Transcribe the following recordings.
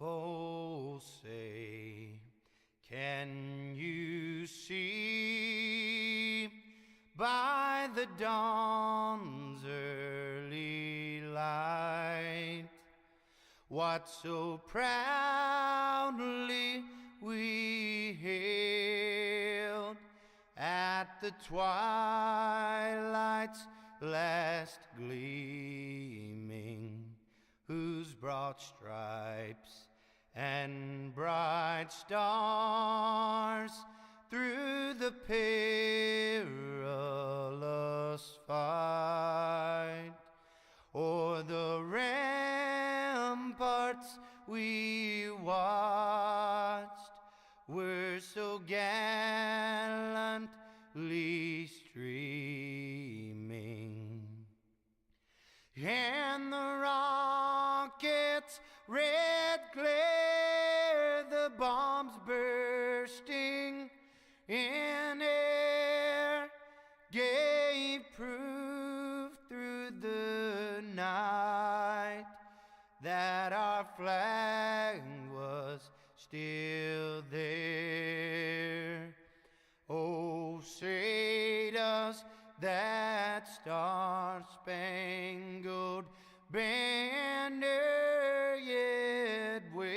Oh, say, can you see by the dawn's early light what so proudly we hailed at the twilight's last gleaming, whose broad stripes and bright stars through the perilous fight o'er the ramparts we watched were so gallantly streaming, and the rockets' red glare, the bombs bursting in air, gave proof through the night that our flag was still there. Oh, say does that star-spangled banner yet wave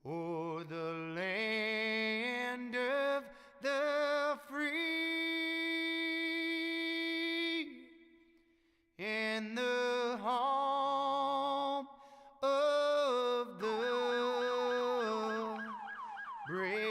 o'er the land of the free and the home of the brave?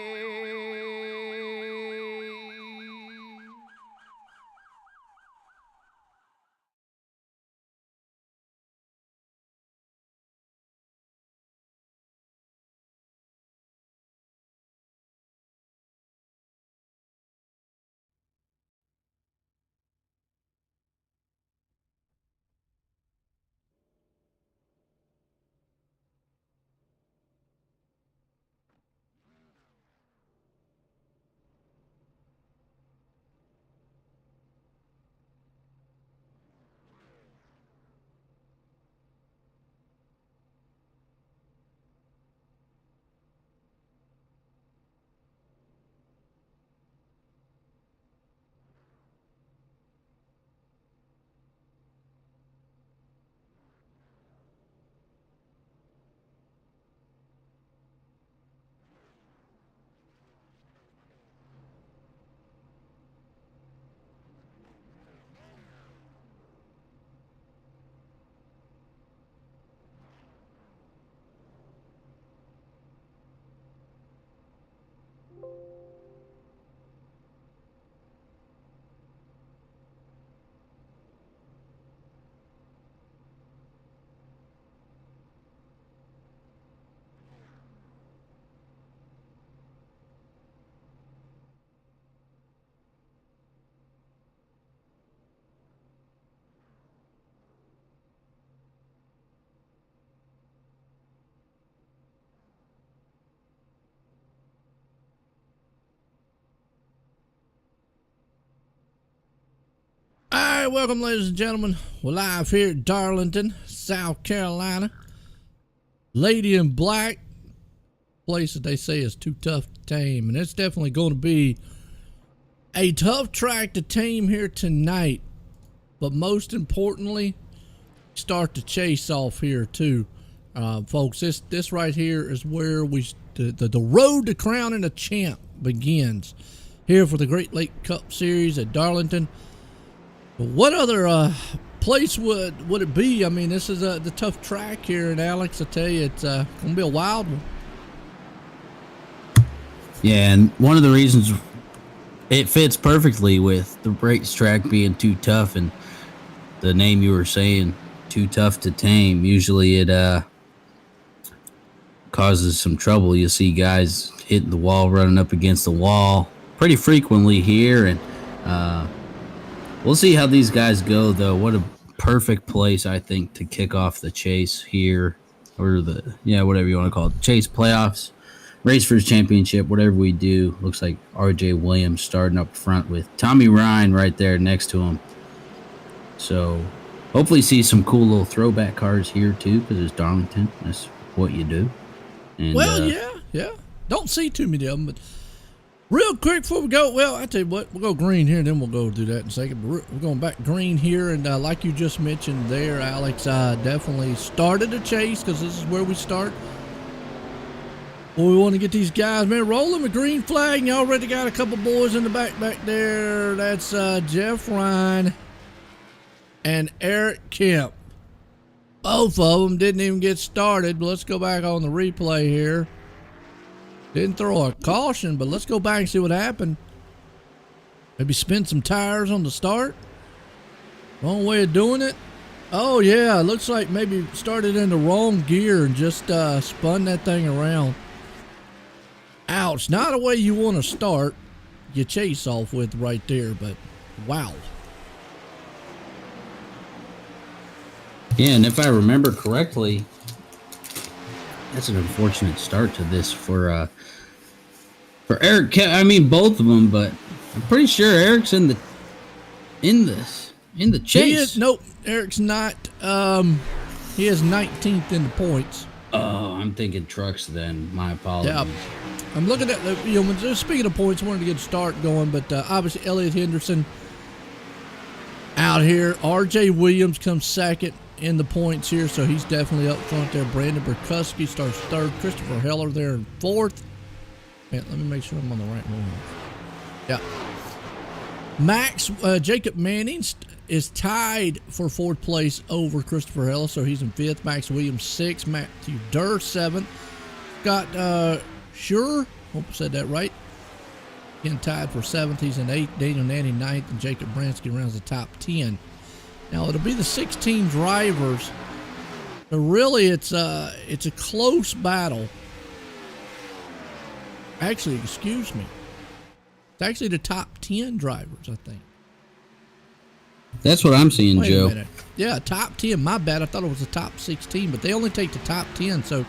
All right, welcome, ladies and gentlemen. We're live here at Darlington, South Carolina. Lady in Black, place that they say is too tough to tame, and it's definitely going to be a tough track to tame here tonight. But most importantly, start the chase off here too, folks. This right here is where the road to crowning a champ begins here for the Great Lake Cup Series at Darlington. What other place would it be? I mean, this is the tough track here, and Alex, I tell you, it's gonna be a wild one. Yeah, and one of the reasons it fits perfectly with the racetrack being too tough, and the name you were saying, too tough to tame. Usually it causes some trouble. You see guys hitting the wall, running up against the wall pretty frequently here, and we'll see how these guys go, though. What a perfect place, I think, to kick off the chase here, or whatever you want to call it, chase playoffs, race for his championship, whatever we do. Looks like R.J. Williams starting up front with Tommy Ryan right there next to him. So hopefully see some cool little throwback cars here too, because it's Darlington. That's what you do. And, well, yeah. Don't see too many of them, but real quick before we go, well, I tell you what, we'll go green here, and then we'll go do that in a second. But we're going back green here, and like you just mentioned there, Alex, definitely started a chase because this is where we start. Well, we want to get these guys, man, rolling the green flag, and you already got a couple boys in the back there. That's Jeff Ryan and Eric Kemp. Both of them didn't even get started. But let's go back on the replay here. Didn't throw a caution, but let's go back and see what happened. Maybe spin some tires on the start. Wrong way of doing it. Oh, yeah, it looks like maybe started in the wrong gear and just spun that thing around. Ouch, not a way you want to start your chase off with right there, but wow. Yeah, and if I remember correctly, that's an unfortunate start to this for Eric. I mean, both of them, but I'm pretty sure Eric's in the chase. Nope, Eric's not. He is 19th in the points. Oh, I'm thinking trucks then. My apologies. Yeah. I'm looking at the, speaking of points, wanted to get a start going, but obviously Elliott Henderson out here. RJ Williams comes second in the points here, so he's definitely up front there. Brandon Burkuski starts third. Christopher Heller there in fourth. Man, let me make sure I'm on the right one. Yeah. Jacob Manning is tied for fourth place over Christopher Heller, so he's in fifth. Max Williams sixth. Matthew Durr seventh. Got Sure, hope I said that right. Again, tied for seventh. He's in eighth. Daniel Nanny ninth, and Jacob Bransky rounds the top 10. Now it'll be the 16 drivers. But really, it's a close battle. Actually, excuse me. It's actually the top 10 drivers, I think. That's what I'm seeing, Wait Joe. a minute. Yeah, top 10. My bad. I thought it was the top 16, but they only take the top 10. So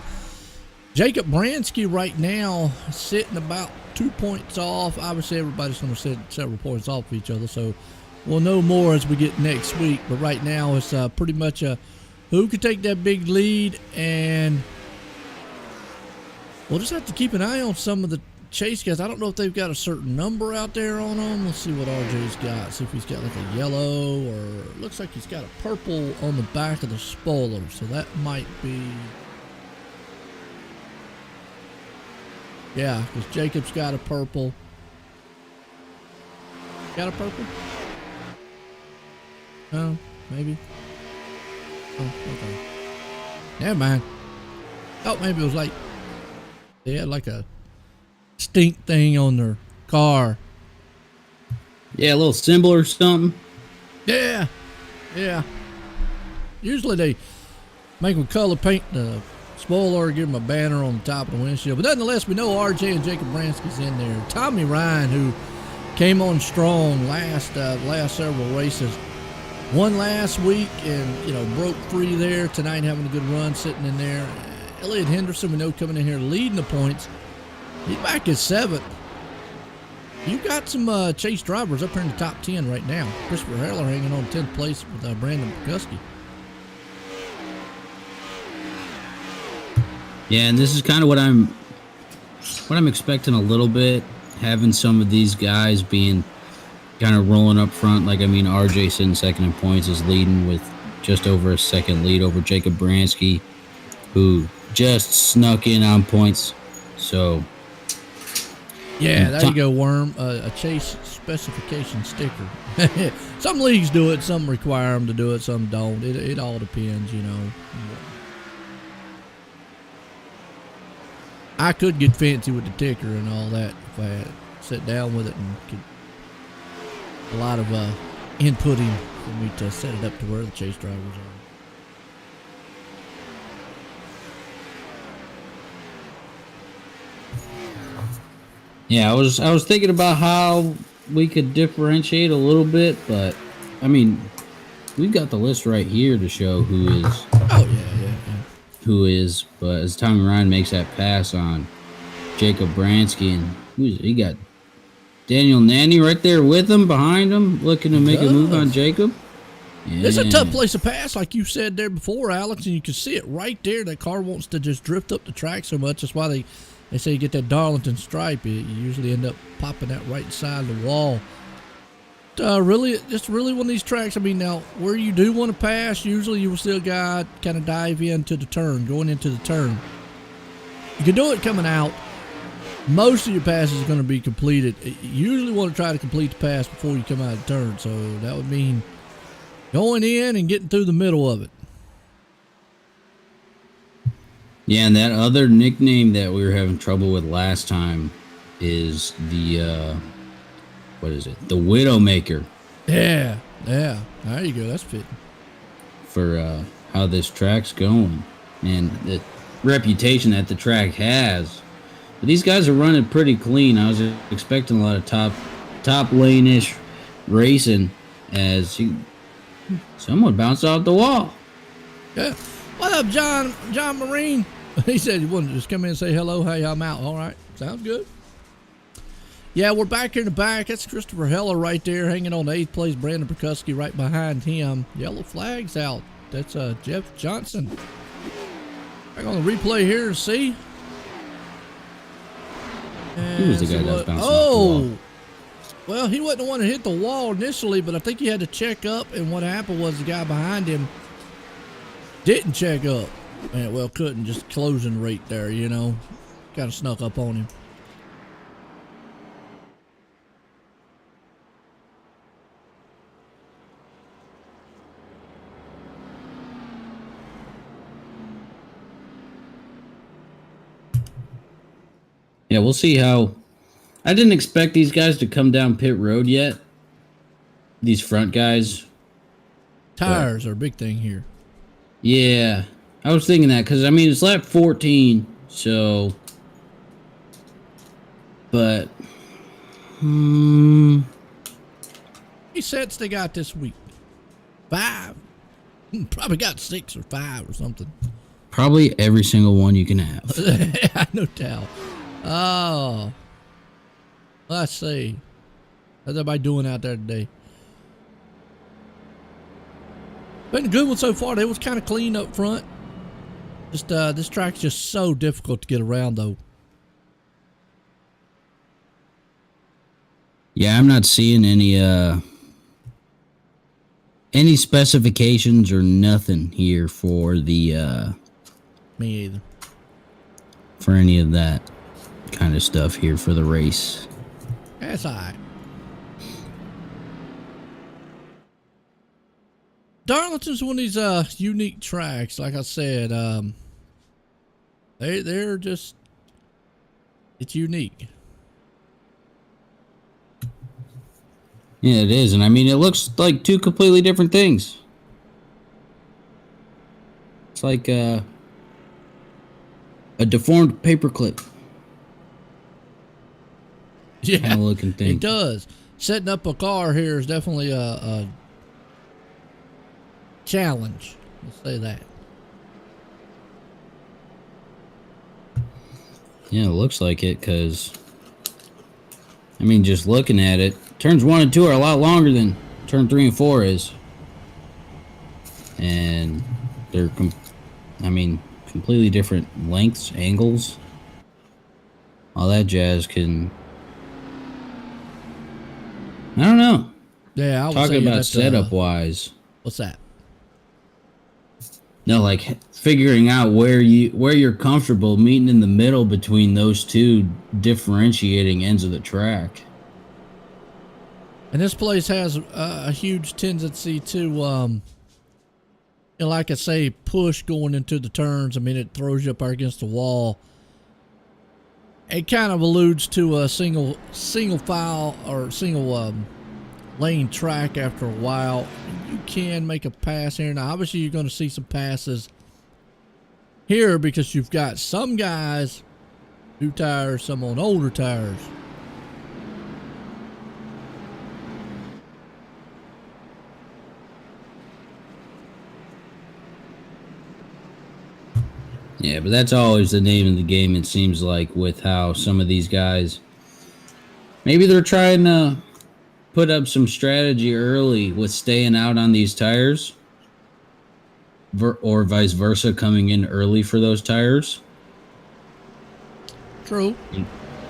Jacob Bransky right now sitting about 2 points off. Obviously, everybody's going to sit several points off of each other, so we'll know more as we get next week. But right now, it's pretty much a who could take that big lead, and we'll just have to keep an eye on some of the chase guys. I don't know if they've got a certain number out there on them. Let's see what RJ's got. See if he's got like a yellow, or it looks like he's got a purple on the back of the spoiler, so that might be. Yeah, because Jacob's got a purple. Got a purple? Oh, maybe. Oh, okay. Never mind. Thought maybe it was like they had like a stink thing on their car. Yeah, a little symbol or something. Yeah. Usually they make them color paint the spoiler, give them a banner on the top of the windshield. But nonetheless, we know RJ and Jacob Bransky's in there. Tommy Ryan, who came on strong last several races, won last week and broke free there tonight, having a good run sitting in there. Elliott Henderson, we know, coming in here leading the points. He's back at seventh. You got some chase drivers up here in the top 10 right now. Christopher Heller hanging on 10th place with Brandon Burkuski. Yeah, and this is kind of what I'm expecting a little bit, having some of these guys being kind of rolling up front. Like, I mean, RJ sitting second in points is leading with just over a second lead over Jacob Bransky, who just snuck in on points. So, yeah, there you go, Worm. A chase specification sticker. Some leagues do it, some require them to do it, some don't. It all depends, I could get fancy with the ticker and all that if I had sit down with it and could a lot of inputting for me to set it up to where the chase drivers are. yeah, I was thinking about how we could differentiate a little bit, but I mean, we've got the list right here to show who is. Oh yeah. Who is, but as Tommy Ryan makes that pass on Jacob Bransky, and he got Daniel Nanny right there with him, behind him, looking to make a move on Jacob. It's a tough place to pass, like you said there before, Alex, and you can see it right there. That car wants to just drift up the track so much. That's why they say you get that Darlington stripe. You usually end up popping that right side of the wall. Really one of these tracks. I mean, now where you do want to pass, usually you will still got kind of dive into the turn, going into the turn. You can do it coming out. Most of your passes are going to be completed. You usually want to try to complete the pass before you come out of the turn, so that would mean going in and getting through the middle of it. Yeah, and that other nickname that we were having trouble with last time is the, what is it? The Widowmaker. Yeah. There you go. That's fitting. For how this track's going and the reputation that the track has. But these guys are running pretty clean. I was expecting a lot of top lane-ish racing as someone bounced off the wall. Yeah. What up, John Marine? He said he wanted to just come in and say hello. Hey, I'm out. All right. Sounds good. Yeah, we're back here in the back. That's Christopher Heller right there, hanging on 8th place. Brandon Perkuski right behind him. Yellow flag's out. That's Jeff Johnson. Back on the replay here to see. Who was the guy that was bouncing off the wall? Well, he wasn't the one that hit the wall initially, but I think he had to check up, and what happened was the guy behind him didn't check up. And, well, couldn't, just closing rate there, you know. Kind of snuck up on him. Yeah, we'll see how. I didn't expect these guys to come down pit road yet. These front guys. Tires are a big thing here. Yeah, I was thinking that because, I mean, it's lap 14, so. But. How many sets they got this week? 5. Probably got 6 or 5 or something. Probably every single one you can have. Yeah, no doubt. Oh, let's see. How's everybody doing out there today? Been a good one so far. They was kind of clean up front. Just this track's just so difficult to get around, though. Yeah, I'm not seeing any specifications or nothing here for the Me either. For any of that kind of stuff here for the race. That's all right. Darlington's one of these unique tracks. Like I said, they're just, it's unique. Yeah, it is, and I mean, it looks like two completely different things. It's like a deformed paperclip. Yeah, kind of looking thing. It does. Setting up a car here is definitely a challenge. Let's say that. Yeah, it looks like it, because, I mean, just looking at it, turns 1 and 2 are a lot longer than turn 3 and 4 is. And they're, completely different lengths, angles. All that jazz can... I don't know. Yeah, I was talking about setup-wise. What's that? No, like figuring out where you're comfortable meeting in the middle between those two differentiating ends of the track. And this place has a huge tendency to, like I say, push going into the turns. I mean, it throws you up against the wall. It kind of alludes to a single file or single lane track after a while. You can make a pass here. Now, obviously, you're going to see some passes here because you've got some guys, new tires, some on older tires. Yeah, but that's always the name of the game, it seems like, with how some of these guys, maybe they're trying to put up some strategy early with staying out on these tires, or vice versa, coming in early for those tires. True.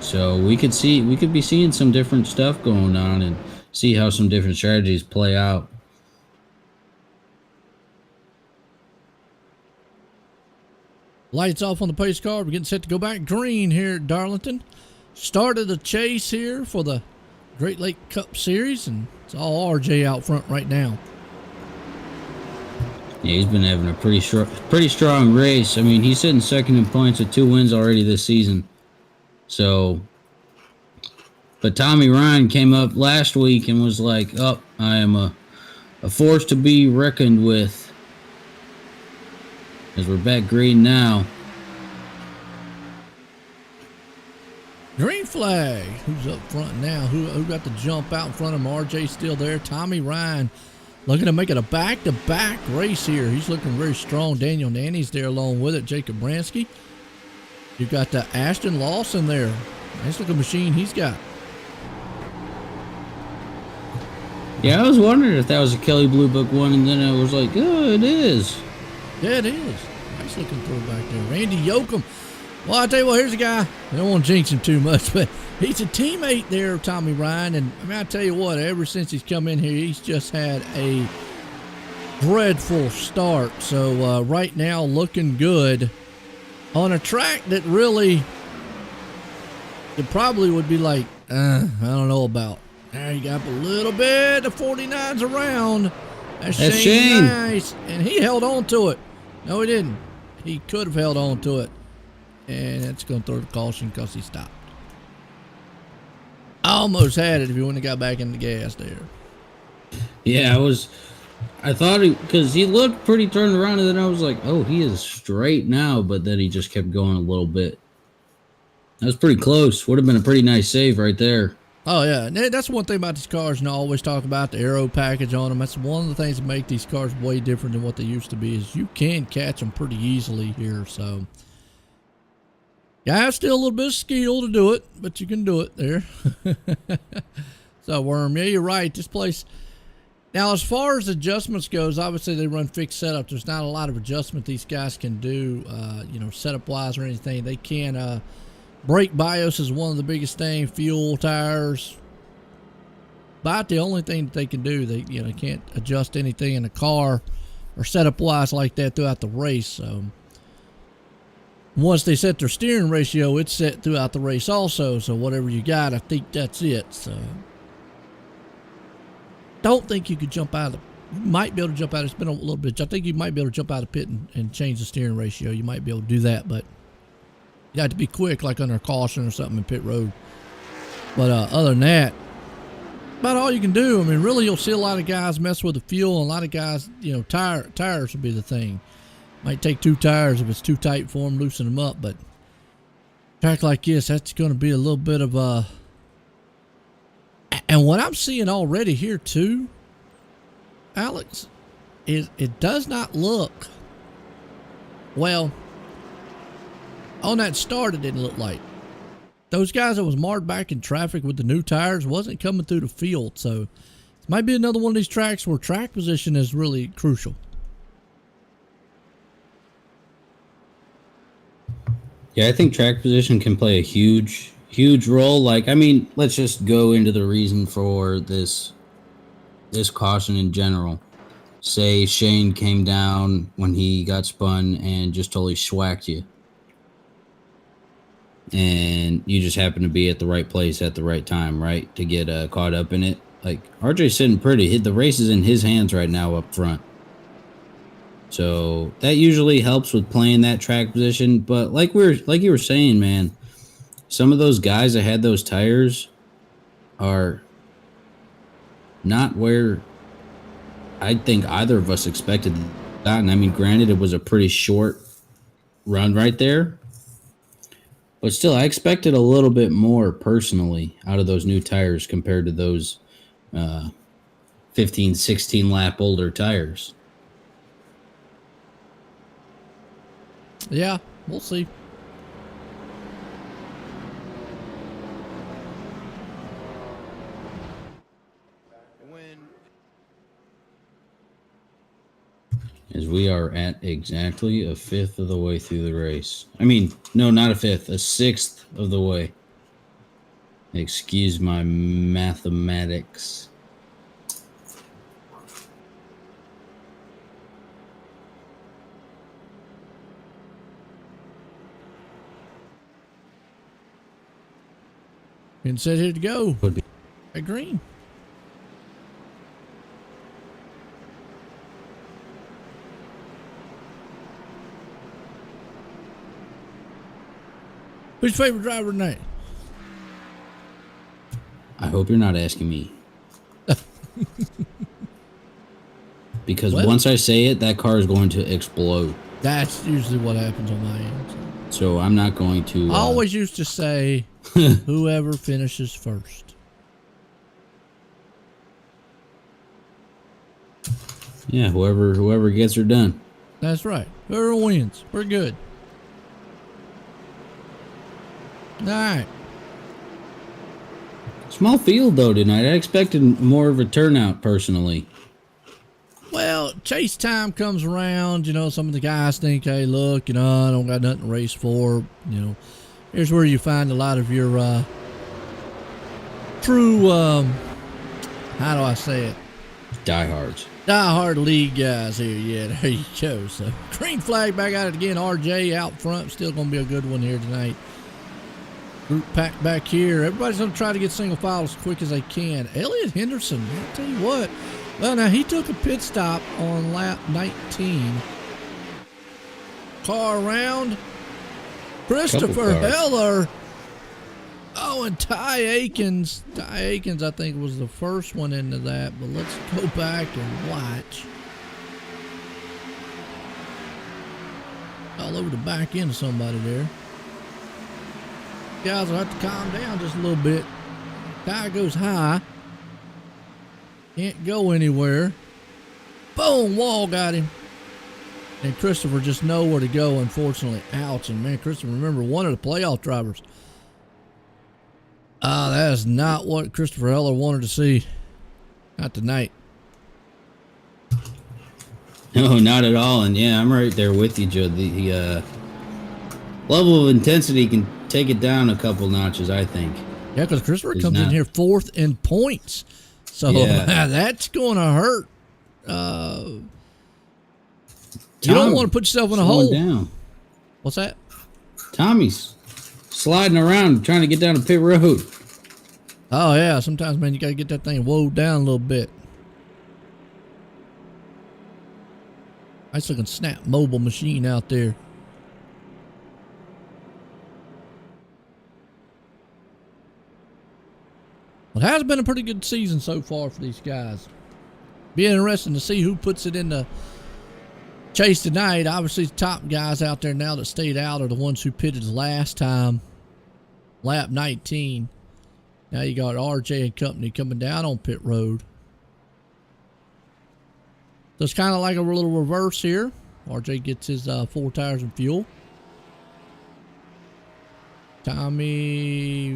So we could be seeing some different stuff going on and see how some different strategies play out. Lights off on the pace car. We're getting set to go back green here at Darlington. Started the chase here for the Great Lake Cup Series, and it's all RJ out front right now. Yeah, he's been having a pretty strong race. I mean, he's sitting second in points with 2 wins already this season. So, but Tommy Ryan came up last week and was like, "Oh, I am a force to be reckoned with." As we're back green now. Green flag. Who's up front now? Who got the jump out in front of him? RJ still there. Tommy Ryan looking to make it a back-to-back race here. He's looking very strong. Daniel Nanny's there along with it. Jacob Bransky. You've got the Ashton Lawson there. Nice looking machine he's got. Yeah, I was wondering if that was a Kelly Blue Book one, and then I was like, oh, it is. Yeah, it is. Nice looking throwback there. Randy Yoakum. Well, I tell you what, here's a guy. I don't want to jinx him too much, but he's a teammate there of Tommy Ryan. And I mean, I tell you what, ever since he's come in here, he's just had a dreadful start. So right now, looking good on a track that really, it probably would be like, I don't know about. Now you got a little bit of 49s around. That's Shane. Nice. And he held on to it. No, he didn't. He could have held on to it. And that's going to throw the caution because he stopped. Almost had it if he wouldn't have got back in the gas there. Yeah, I thought because he looked pretty turned around, and then I was like, oh, he is straight now. But then he just kept going a little bit. That was pretty close. Would have been a pretty nice save right there. Oh, yeah. And that's one thing about these cars, and I always talk about the aero package on them. That's one of the things that make these cars way different than what they used to be, is you can catch them pretty easily here. So, yeah, I have still a little bit of skill to do it, but you can do it there. So, Worm, yeah, you're right. This place. Now, as far as adjustments goes, obviously they run fixed setup. There's not a lot of adjustment these guys can do, setup-wise or anything. They can brake BIOS is one of the biggest things. Fuel, tires. About the only thing that they can do. They can't adjust anything in the car or setup wise like that throughout the race. So once they set their steering ratio, it's set throughout the race also. So whatever you got, I think that's it. So don't think you could jump out of. You might be able to jump out. It's been a little bit. I think you might be able to jump out of pit and change the steering ratio. You might be able to do that, but you have to be quick, like under caution or something in pit road. But other than that, about all you can do. I mean, really, you'll see a lot of guys mess with the fuel, and a lot of guys, tires will be the thing. Might take 2 tires if it's too tight for them, loosen them up. But track like this, that's going to be a little bit of a. And what I'm seeing already here too, Alex, is it does not look well. On that start, it didn't look like those guys that was marred back in traffic with the new tires wasn't coming through the field. So it might be another one of these tracks where track position is really crucial. Yeah, I think track position can play a huge role. Like, I mean, let's just go into the reason for this caution in general. Say Shane came down when he got spun and just totally schwacked you. And you just happen to be at the right place at the right time, right? To get caught up in it. Like, RJ's sitting pretty. The race is in his hands right now up front. So that usually helps with playing that track position. But like you were saying, man, some of those guys that had those tires are not where I think either of us expected that. And I mean, granted, it was a pretty short run right there. But still, I expected a little bit more personally out of those new tires compared to those 15, 16 lap older tires. Yeah, we'll see. As we are at exactly a fifth of the way through the race. I mean, no, not a fifth, a sixth of the way. Excuse my mathematics. And set here to go. Would be. At green. Who's your favorite driver tonight? I hope you're not asking me. Because once I say it, that car is going to explode. That's usually what happens on my end. So I'm not going to... I always used to say, whoever finishes first. Yeah, whoever gets her done. That's right. Whoever wins. We're good. All right. Small field, though, tonight. I expected more of a turnout, personally. Well, chase time comes around. You know, some of the guys think, hey, look, you know, I don't got nothing to race for. You know, here's where you find a lot of your true, how do I say it? Diehards. Die-hard league guys here. Yeah, there you go. So, green flag back at it again. RJ out front. Still going to be a good one here tonight. Group pack back here. Everybody's going to try to get single file as quick as they can. Elliott Henderson, I'll tell you what. Well, now he took a pit stop on lap 19. Car around. Christopher Heller. Oh, and Ty Akins. Ty Akins, I think, was the first one into that. But let's go back and watch. All over the back end of somebody there. Guys will have to calm down just a little bit. Ty goes high. Can't go anywhere. Boom, wall got him. And Christopher just nowhere to go, unfortunately. Ouch. And man, Christopher, remember, one of the playoff drivers. That is not what Christopher Heller wanted to see. Not tonight. No, not at all. And yeah, I'm right there with you, Joe. The level of intensity can take it down a couple notches, I think. Yeah, because Christopher comes in here fourth in points. So that's going to hurt. You don't want to put yourself in a hole. Down. What's that? Tommy's sliding around trying to get down to pit road. Oh, yeah. Sometimes, man, you got to get that thing woed down a little bit. Nice looking Snap mobile machine out there. Well, it has been a pretty good season so far for these guys. Be interesting to see who puts it in the chase tonight. Obviously, the top guys out there now that stayed out are the ones who pitted last time, lap 19. Now you got RJ and company coming down on pit road. So it's kind of like a little reverse here. RJ gets his 4 tires and fuel. Tommy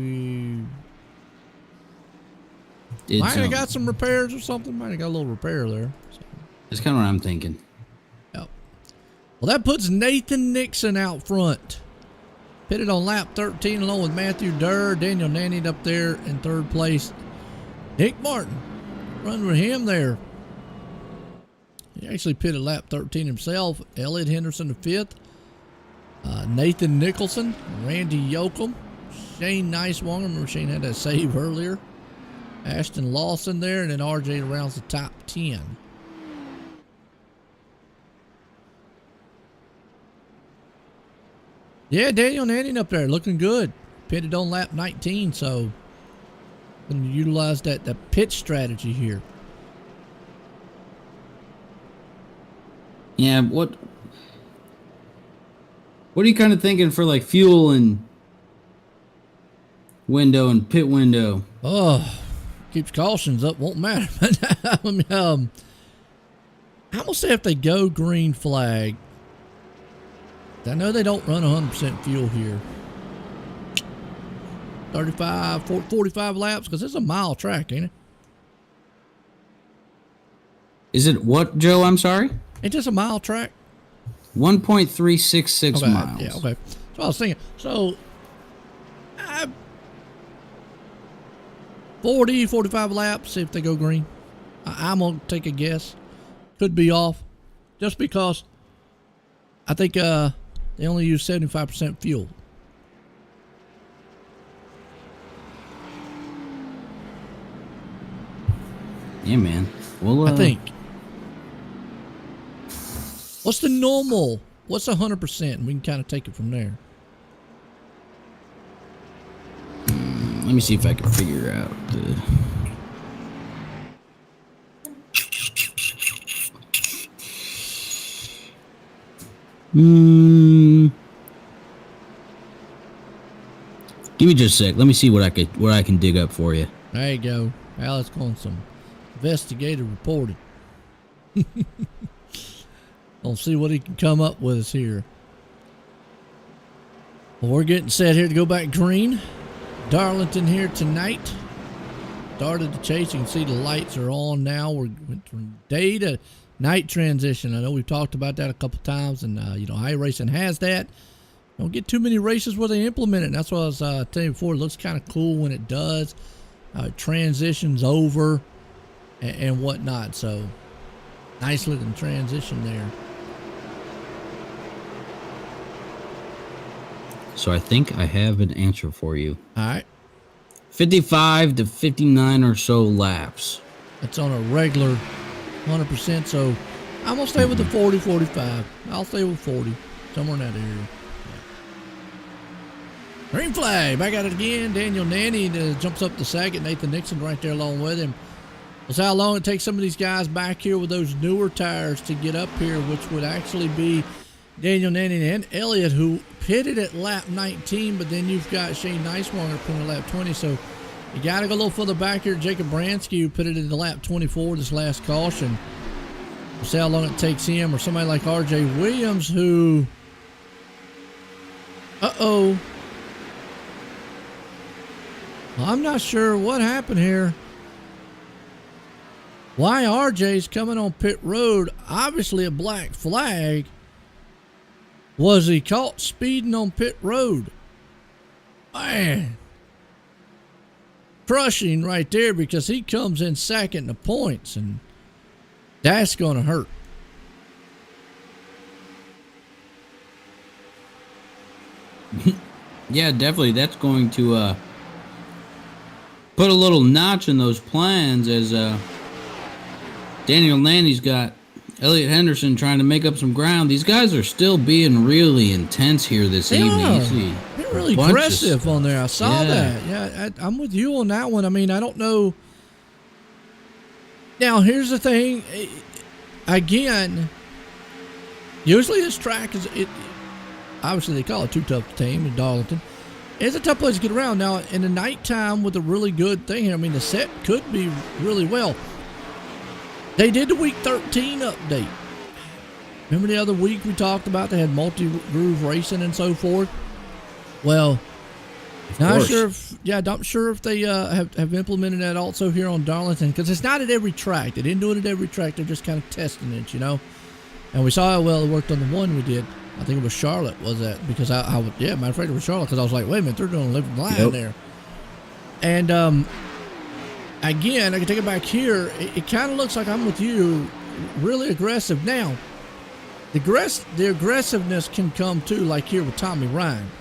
might have got some repairs or something. Might have got a little repair there. So. That's kind of what I'm thinking. Yep. Well, that puts Nathan Nixon out front. Pitted on lap 13 along with Matthew Durr. Daniel Nanny up there in third place. Nick Martin run with him there. He actually pitted lap 13 himself. Elliott Henderson the fifth. Nathan Nicholson, Randy Yoakum, Shane Nicewanger. Remember Shane had that save earlier. Ashton Lawson there, and then RJ rounds the top 10. Yeah, Daniel Nanning up there looking good. Pitted on lap 19, so going to utilize the pit strategy here. Yeah, what are you kind of thinking for like fuel and window and pit window? Oh, keeps cautions up, won't matter. I'm going to say if they go green flag, I know they don't run 100% fuel here. 45 laps, because it's a mile track, ain't it? Is it what, Joe? I'm sorry? Ain't this a mile track? 1.366 okay, miles. Yeah, okay. So I was thinking. So, 40, 45 laps, see if they go green. I'm going to take a guess. Could be off. Just because I think they only use 75% fuel. Yeah, man. Well, I think. What's the normal? What's 100%? We can kind of take it from there. Let me see if I can figure out the... Give me just a sec. Let me see what I can dig up for you. There you go. Alex calling some investigative reporting. We'll see what he can come up with us here. Well, we're getting set here to go back green. Darlington here tonight. Started the chase. You can see the lights are on now. We're from day to night transition. I know we've talked about that a couple times, and you know, iRacing has that. Don't get too many races where they implement it. And that's what I was telling you before. It looks kind of cool when it does. Transitions over and whatnot. So nice looking transition there. So I think I have an answer for you. All right. 55 to 59 or so laps. That's on a regular 100%. So I'm going to stay with the 40, 45. I'll stay with 40. Somewhere in that area. Yeah. Green flag. Back at it again. Daniel Nanny jumps up the second. Nathan Nixon right there along with him. That's how long it takes some of these guys back here with those newer tires to get up here, which would actually be Daniel Nanny and Elliott, who pitted at lap 19, but then you've got Shane Neiswanger putting at lap 20, so you got to go a little further back here. Jacob Bransky, who pitted into lap 24 this last caution. We'll see how long it takes him, or somebody like R.J. Williams, who... Well, I'm not sure what happened here. Why RJ's coming on pit road? Obviously a black flag. Was he caught speeding on pit road? Man. Crushing right there, because he comes in second in the points, and that's going to hurt. Yeah, definitely. That's going to put a little notch in those plans, as Daniel Nanny's got Elliott Henderson trying to make up some ground. These guys are still being really intense here this evening. They're really aggressive on there. I saw that. Yeah, I'm with you on that one. I mean, I don't know. Now, here's the thing. Again, usually this track is... Obviously, they call it too tough to tame in Darlington. It's a tough place to get around. Now, in the nighttime with a really good thing here, I mean, the set could be really well. They did the week 13 update. Remember the other week we talked about they had multi-groove racing and so forth? Well, not sure if they have implemented that also here on Darlington, because it's not at every track. They didn't do it at every track. They're just kind of testing it, you know. And we saw how well it worked on the one we did. I think it was Charlotte, was that? Because matter of fact, it was Charlotte, because I was like, wait a minute, they're doing a living line there. And again, I can take it back here. It kind of looks like I'm with you, really aggressive. Now, the aggressiveness can come too, like here with Tommy Ryan.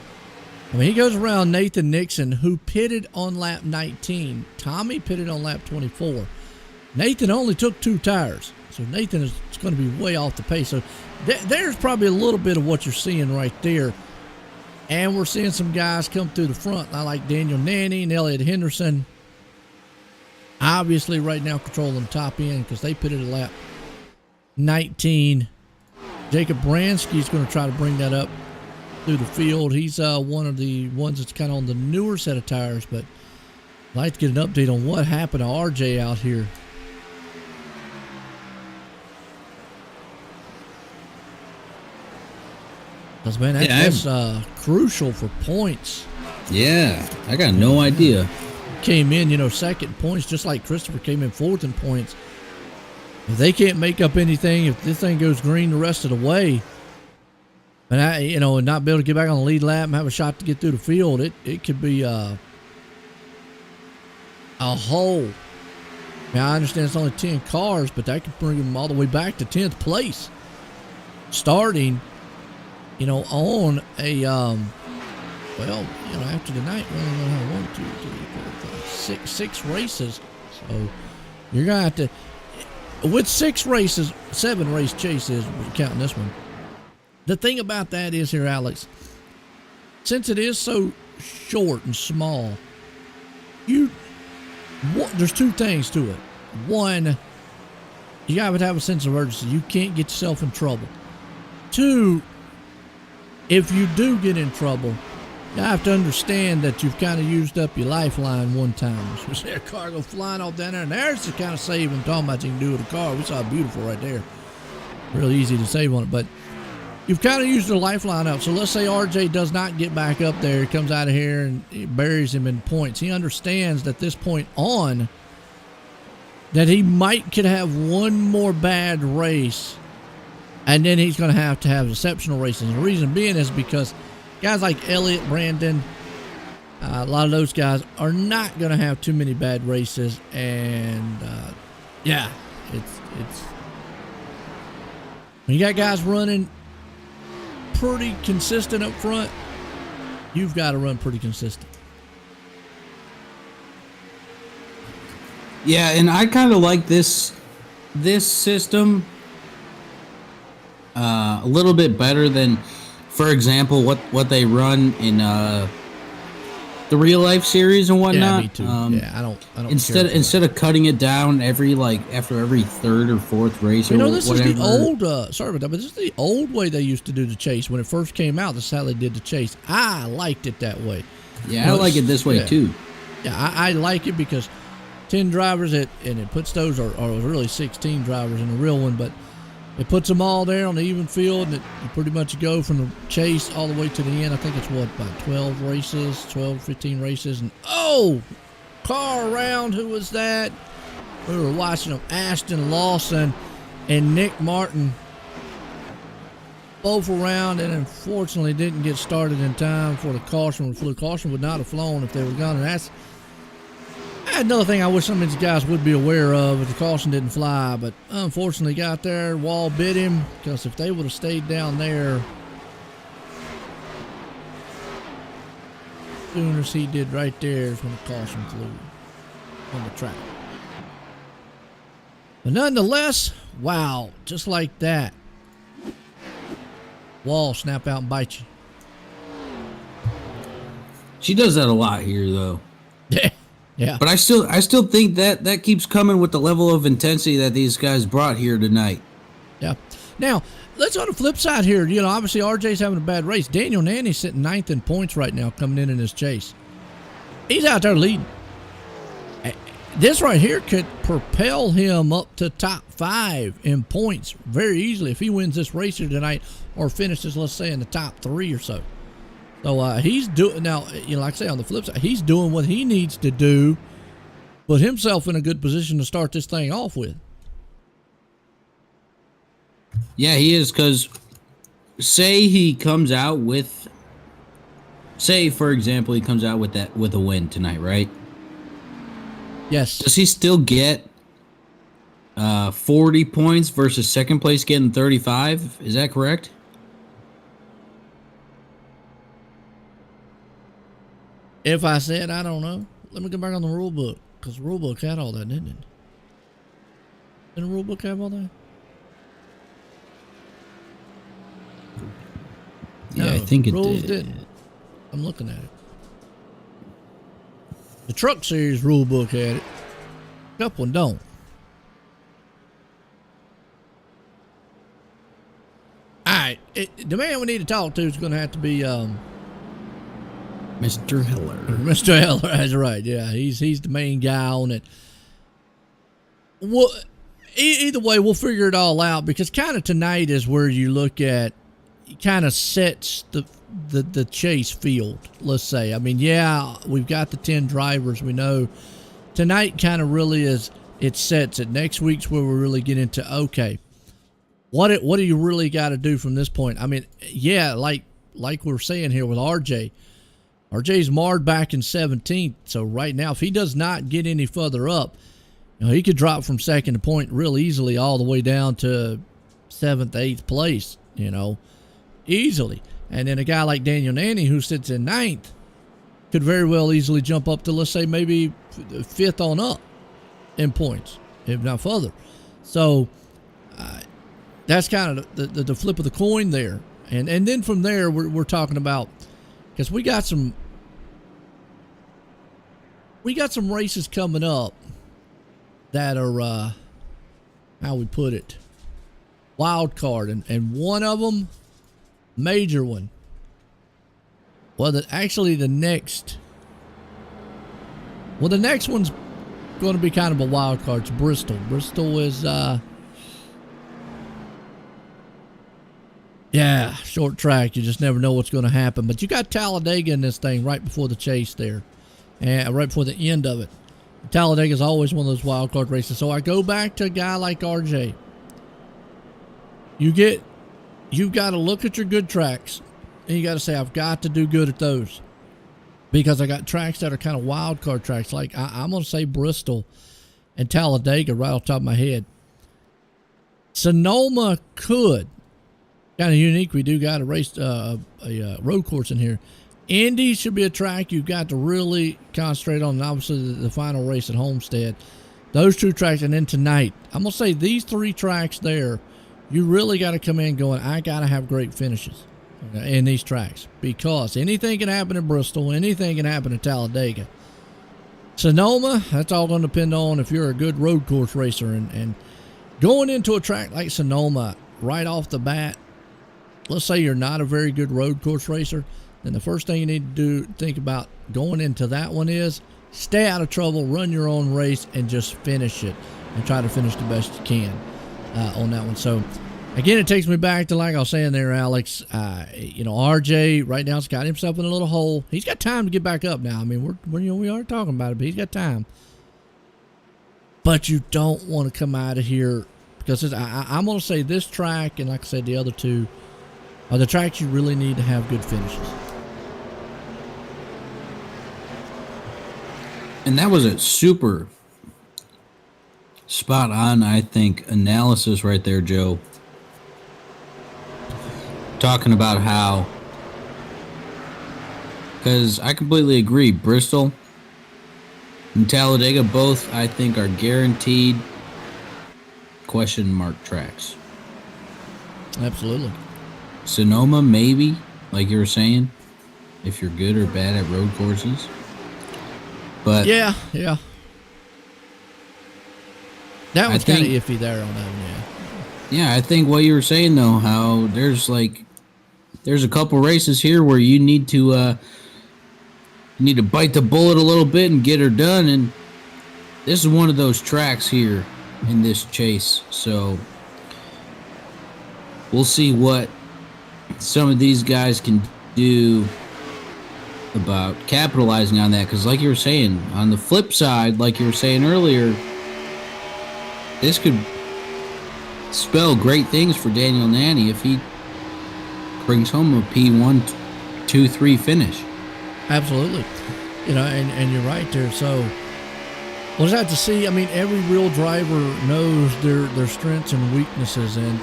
I mean, he goes around Nathan Nixon, who pitted on lap 19. Tommy pitted on lap 24. Nathan only took 2 tires. So Nathan is going to be way off the pace. So there's probably a little bit of what you're seeing right there. And we're seeing some guys come through the front. I like Daniel Nanny and Elliott Henderson. Obviously right now controlling the top end, because they pitted at lap 19. Jacob Bransky is going to try to bring that up through the field. He's one of the ones that's kind of on the newer set of tires, but I'd like to get an update on what happened to RJ out here. Because, man, that's crucial for points. Yeah, I got no idea. Came in, second points, just like Christopher came in fourth in points. If they can't make up anything, if this thing goes green the rest of the way, and not be able to get back on the lead lap and have a shot to get through the field, it could be a hole. Now, I understand it's only 10 cars, but that could bring them all the way back to 10th place. Starting, on a, after tonight, we only know how 1, 2, 3, 4, 5, 6 races. So you're going to have to, with 6 races, 7 race chases, we're counting this one. The thing about that is here, Alex, since it is so short and small, there's 2 things to it. One, you got to have a sense of urgency. You can't get yourself in trouble. 2, if you do get in trouble, you have to understand that you've kind of used up your lifeline one time. So we see a car go flying off down there, and there's the kind of save I'm talking about you can do with a car. We saw it beautiful right there. Really easy to save on it, but you've kind of used the lifeline up. So let's say RJ does not get back up there. He comes out of here and it buries him in points. He understands that this point on, that he could have one more bad race, and then he's going to have exceptional races. And the reason being is because guys like Elliott, Brandon, a lot of those guys are not going to have too many bad races. And it's when you got guys running pretty consistent up front, you've got to run pretty consistent. Yeah, and I kind of like this system a little bit better than, for example, what they run in the real life series and whatnot. Yeah, me too. I don't. Instead of cutting it down after every third or fourth race, this whatever. is the old. Sorry about that, but this is the old way they used to do the chase when it first came out. This is how they did the chase. I liked it that way. Yeah, I like it this way too. Yeah, I like it because 10 drivers, and it puts those, or really 16 drivers in the real one, but it puts them all there on the even field, and you pretty much go from the chase all the way to the end. I think it's about 12 races, 12, 15 races, and car around. Who was that? We were watching them, Ashton Lawson and Nick Martin, both around, and unfortunately didn't get started in time for the caution. The caution would not have flown if they were gone, and that's another thing I wish some of these guys would be aware of if the caution didn't fly, but unfortunately got there, wall bit him, because if they would have stayed down there as soon as he did right there is when the caution flew on the track. But nonetheless, wow, just like that, wall snap out and bite you. She does that a lot here, though. Yeah. Yeah. But I still think that keeps coming with the level of intensity that these guys brought here tonight. Yeah. Now, let's on the flip side here. Obviously RJ's having a bad race. Daniel Nanny's sitting 9th in points right now coming in this chase. He's out there leading. This right here could propel him up to top 5 in points very easily if he wins this race here tonight or finishes, let's say, in the top 3 or so. So he's doing now. Like I say, on the flip side, he's doing what he needs to do, put himself in a good position to start this thing off with. Yeah, he is. Because say he comes out with, for example, he comes out with a win tonight, right? Yes. Does he still get 40 points versus second place getting 35? Is that correct? If I said, I don't know. Let me go back on the rule book, because the rule book had all that, didn't it? Didn't the rule book have all that? Yeah, No, I think it rules did. Didn't. I'm looking at it. The Truck Series rule book had it. Cup one don't. All right, the man we need to talk to is going to have to be Mr. Heller. Mr. Heller, that's right. Yeah, he's the main guy on it. Well, either way, we'll figure it all out, because kind of tonight is where you look at, kind of sets the chase field, let's say. I mean, yeah, we've got the 10 drivers. We know tonight kind of really is it sets it. Next week's where we really get into, okay, what do you really got to do from this point? I mean, yeah, like we're saying here with RJ. RJ's marred back in 17th, so right now, if he does not get any further up, he could drop from second to point real easily all the way down to 7th, 8th place, easily. And then a guy like Daniel Nanny, who sits in 9th, could very well easily jump up to, let's say, maybe 5th on up in points, if not further. So that's kind of the flip of the coin there. And then from there, we're talking about, because we got some races coming up that are how we put it, wild card, and one of them, major one. Well, the next one's going to be kind of a wild card. It's Bristol. Bristol is yeah, short track. You just never know what's going to happen. But you got Talladega in this thing right before the chase there, and right before the end of it. Talladega is always one of those wild card races. So I go back to a guy like RJ. You've got to look at your good tracks, and you got to say, I've got to do good at those, because I got tracks that are kind of wild card tracks. Like I'm going to say Bristol and Talladega right off the top of my head. Sonoma could. Kind of unique. We do got a race, a road course in here. Indy should be a track you've got to really concentrate on, and obviously the final race at Homestead. Those two tracks, and then tonight, I'm going to say these three tracks there, you really got to come in going, I got to have great finishes in these tracks, because anything can happen in Bristol, anything can happen in Talladega. Sonoma, that's all going to depend on if you're a good road course racer, and going into a track like Sonoma right off the bat, let's say you're not a very good road course racer, then the first thing you need to think about going into that one is stay out of trouble, run your own race, and just finish it, and try to finish the best you can on that one. So again, it takes me back to, like I was saying there, Alex, RJ right now has got himself in a little hole. He's got time to get back up now. I mean, we are talking about it, but he's got time. But you don't want to come out of here, because I'm going to say this track, and like I said, the other two are the tracks you really need to have good finishes. And that was a super spot on, I think, analysis right there, Joe. Talking about how, because I completely agree, Bristol and Talladega both, I think, are guaranteed question mark tracks. Absolutely. Sonoma, maybe, like you were saying, if you're good or bad at road courses. But yeah. That one's kind of iffy there on that one, yeah. I think what you were saying, though, how there's a couple races here where you need to bite the bullet a little bit and get her done, and this is one of those tracks here in this chase. So we'll see what some of these guys can do about capitalizing on that, because like you were saying, on the flip side, like you were saying earlier, this could spell great things for Daniel Nanny if he brings home a P1, 2, 3 finish. Absolutely. And you're right there. So we'll just have to see. I mean, every real driver knows their strengths and weaknesses, and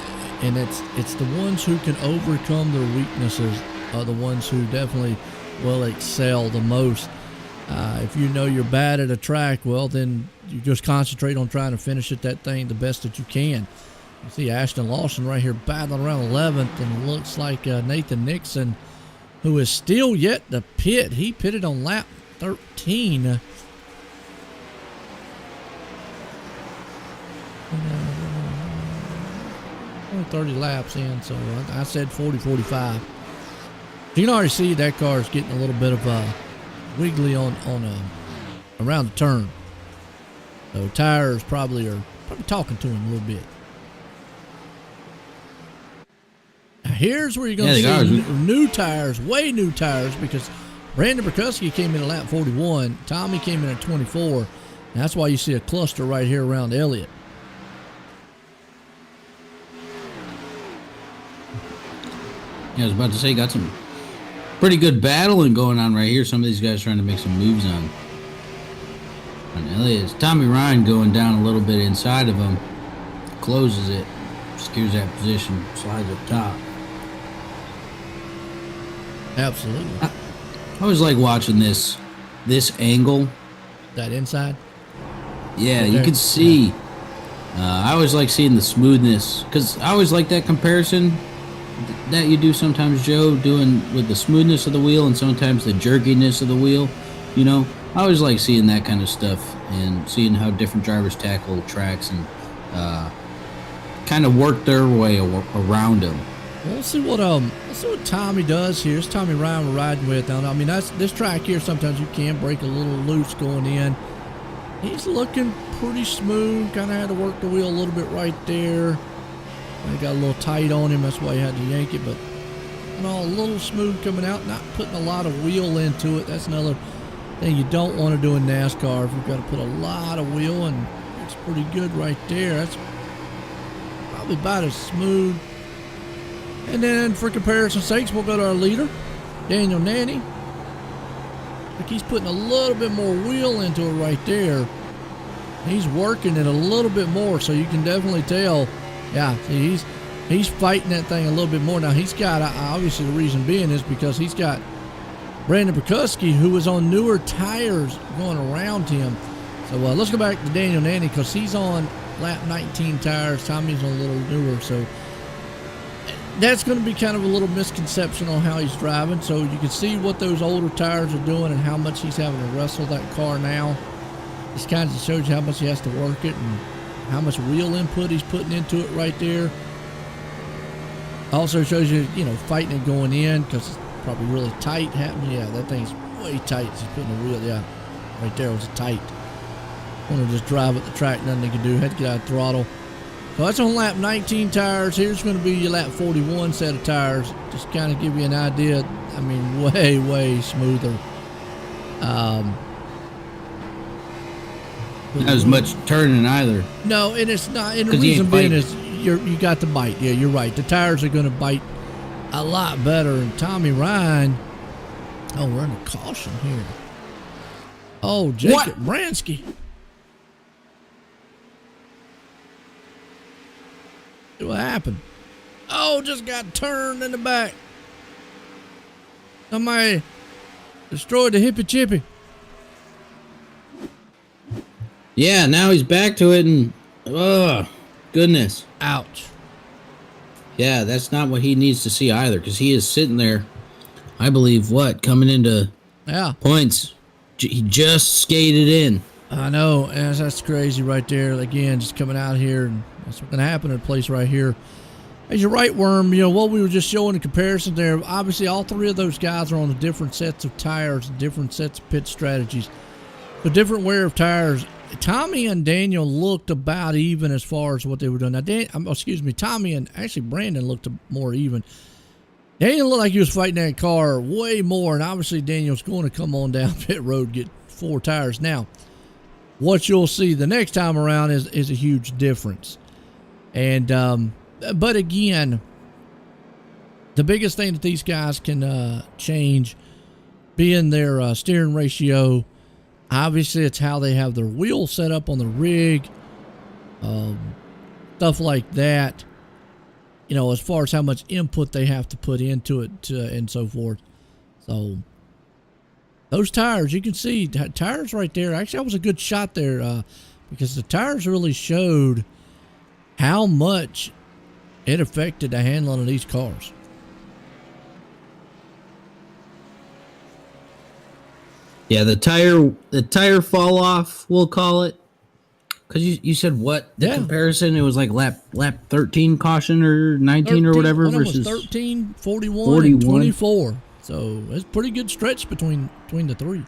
it's the ones who can overcome their weaknesses are the ones who definitely will excel the most. If you know you're bad at a track, well, then you just concentrate on trying to finish that thing the best that you can. You see Ashton Lawson right here battling around 11th, and it looks like Nathan Nixon, who is still yet to pit. He pitted on lap 13. Only 30 laps in, so I said 40, 45. You can already see that car is getting a little bit of wiggly on around the turn. So tires probably are talking to him a little bit. Now here's where you're going to see new tires, way new tires, because Brandon Burkuski came in at lap 41. Tommy came in at 24. That's why you see a cluster right here around Elliott. Yeah, I was about to say, got some pretty good battling going on right here. Some of these guys trying to make some moves on Elliott. It's Tommy Ryan going down a little bit inside of him. Closes it. Secures that position. Slides up top. Absolutely. I always like watching this angle. That inside? Yeah, Okay. you can see. I always like seeing the smoothness. Because I always like that comparison that you do sometimes, Joe, doing with the smoothness of the wheel and sometimes the jerkiness of the wheel. You know, I always like seeing that kind of stuff and seeing how different drivers tackle tracks and kind of work their way around them. Well, let's see what Tommy does here. It's Tommy Ryan we're riding with. Now, I mean, this track here. Sometimes you can break a little loose going in. He's looking pretty smooth. Kind of had to work the wheel a little bit right there. He got a little tight on him. That's why he had to yank it. But a little smooth coming out. Not putting a lot of wheel into it. That's another thing you don't want to do in NASCAR. If you've got to put a lot of wheel, and it's pretty good right there. That's probably about as smooth. And then, for comparison's sakes, we'll go to our leader, Daniel Nanny. Like he's putting a little bit more wheel into it right there. He's working it a little bit more, so you can definitely tell. Yeah, see, he's fighting that thing a little bit more. Now, he's got, obviously the reason being is because he's got Brandon Prikuski, who was on newer tires going around him. So let's go back to Daniel Nanny because he's on lap 19 tires. Tommy's on a little newer, so that's going to be kind of a little misconception on how he's driving. So you can see what those older tires are doing and how much he's having to wrestle that car now. This kind of shows you how much he has to work it and how much wheel input he's putting into it right there. Also shows you, fighting it going in because it's probably really tight happening. Yeah, that thing's way tight. He's putting the wheel, yeah, right there was tight. Want to just drive at the track, nothing they can do. Had to get out of throttle. So that's on lap 19 tires. Here's going to be your lap 41 set of tires. Just kind of give you an idea. I mean, way, way smoother. Not as much turning either. No, and it's not. And the reason being is you got the bite. Yeah, you're right. The tires are going to bite a lot better. And Tommy Ryan, we're under caution here. Oh, Jacob Bransky. What happened? Oh, just got turned in the back. Somebody destroyed the hippie chippy. Yeah, now he's back to it, and goodness. Ouch. Yeah, that's not what he needs to see either, because he is sitting there, I believe, coming into points. He just skated in. I know, and that's crazy right there. Again, just coming out here, and that's what's going to happen at a place right here. As your right worm, what we were just showing in comparison there, obviously all three of those guys are on the different sets of tires, different sets of pit strategies, the different wear of tires. Tommy and Daniel looked about even as far as what they were doing. Now, Tommy and actually Brandon looked more even. Daniel looked like he was fighting that car way more, and obviously Daniel's going to come on down pit road, get 4 tires. Now, what you'll see the next time around is a huge difference. And but again, the biggest thing that these guys can change being their steering ratio. Obviously, it's how they have their wheels set up on the rig, stuff like that. As far as how much input they have to put into it and so forth. So those tires, you can see tires right there. Actually, that was a good shot there because the tires really showed how much it affected the handling of these cars. Yeah, the tire fall off, we'll call it. Because you said what? The comparison, it was like lap 13 caution or 19 or whatever versus 13, 41, and 24. So it's a pretty good stretch between the three.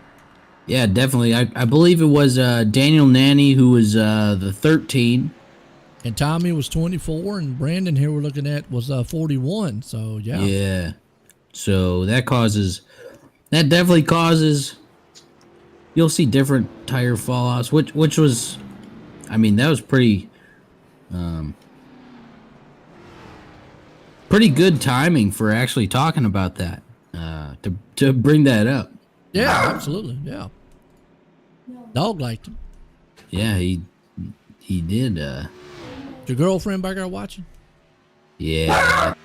Yeah, definitely. I believe it was Daniel Nanny who was the 13. And Tommy was 24, and Brandon here we're looking at was 41. So yeah. Yeah. So that definitely causes you'll see different tire fallouts, which was, I mean, that was pretty good timing for actually talking about that, to bring that up. Yeah, absolutely. Yeah. Dog liked him. Yeah, he did. Your girlfriend back there watching? Yeah.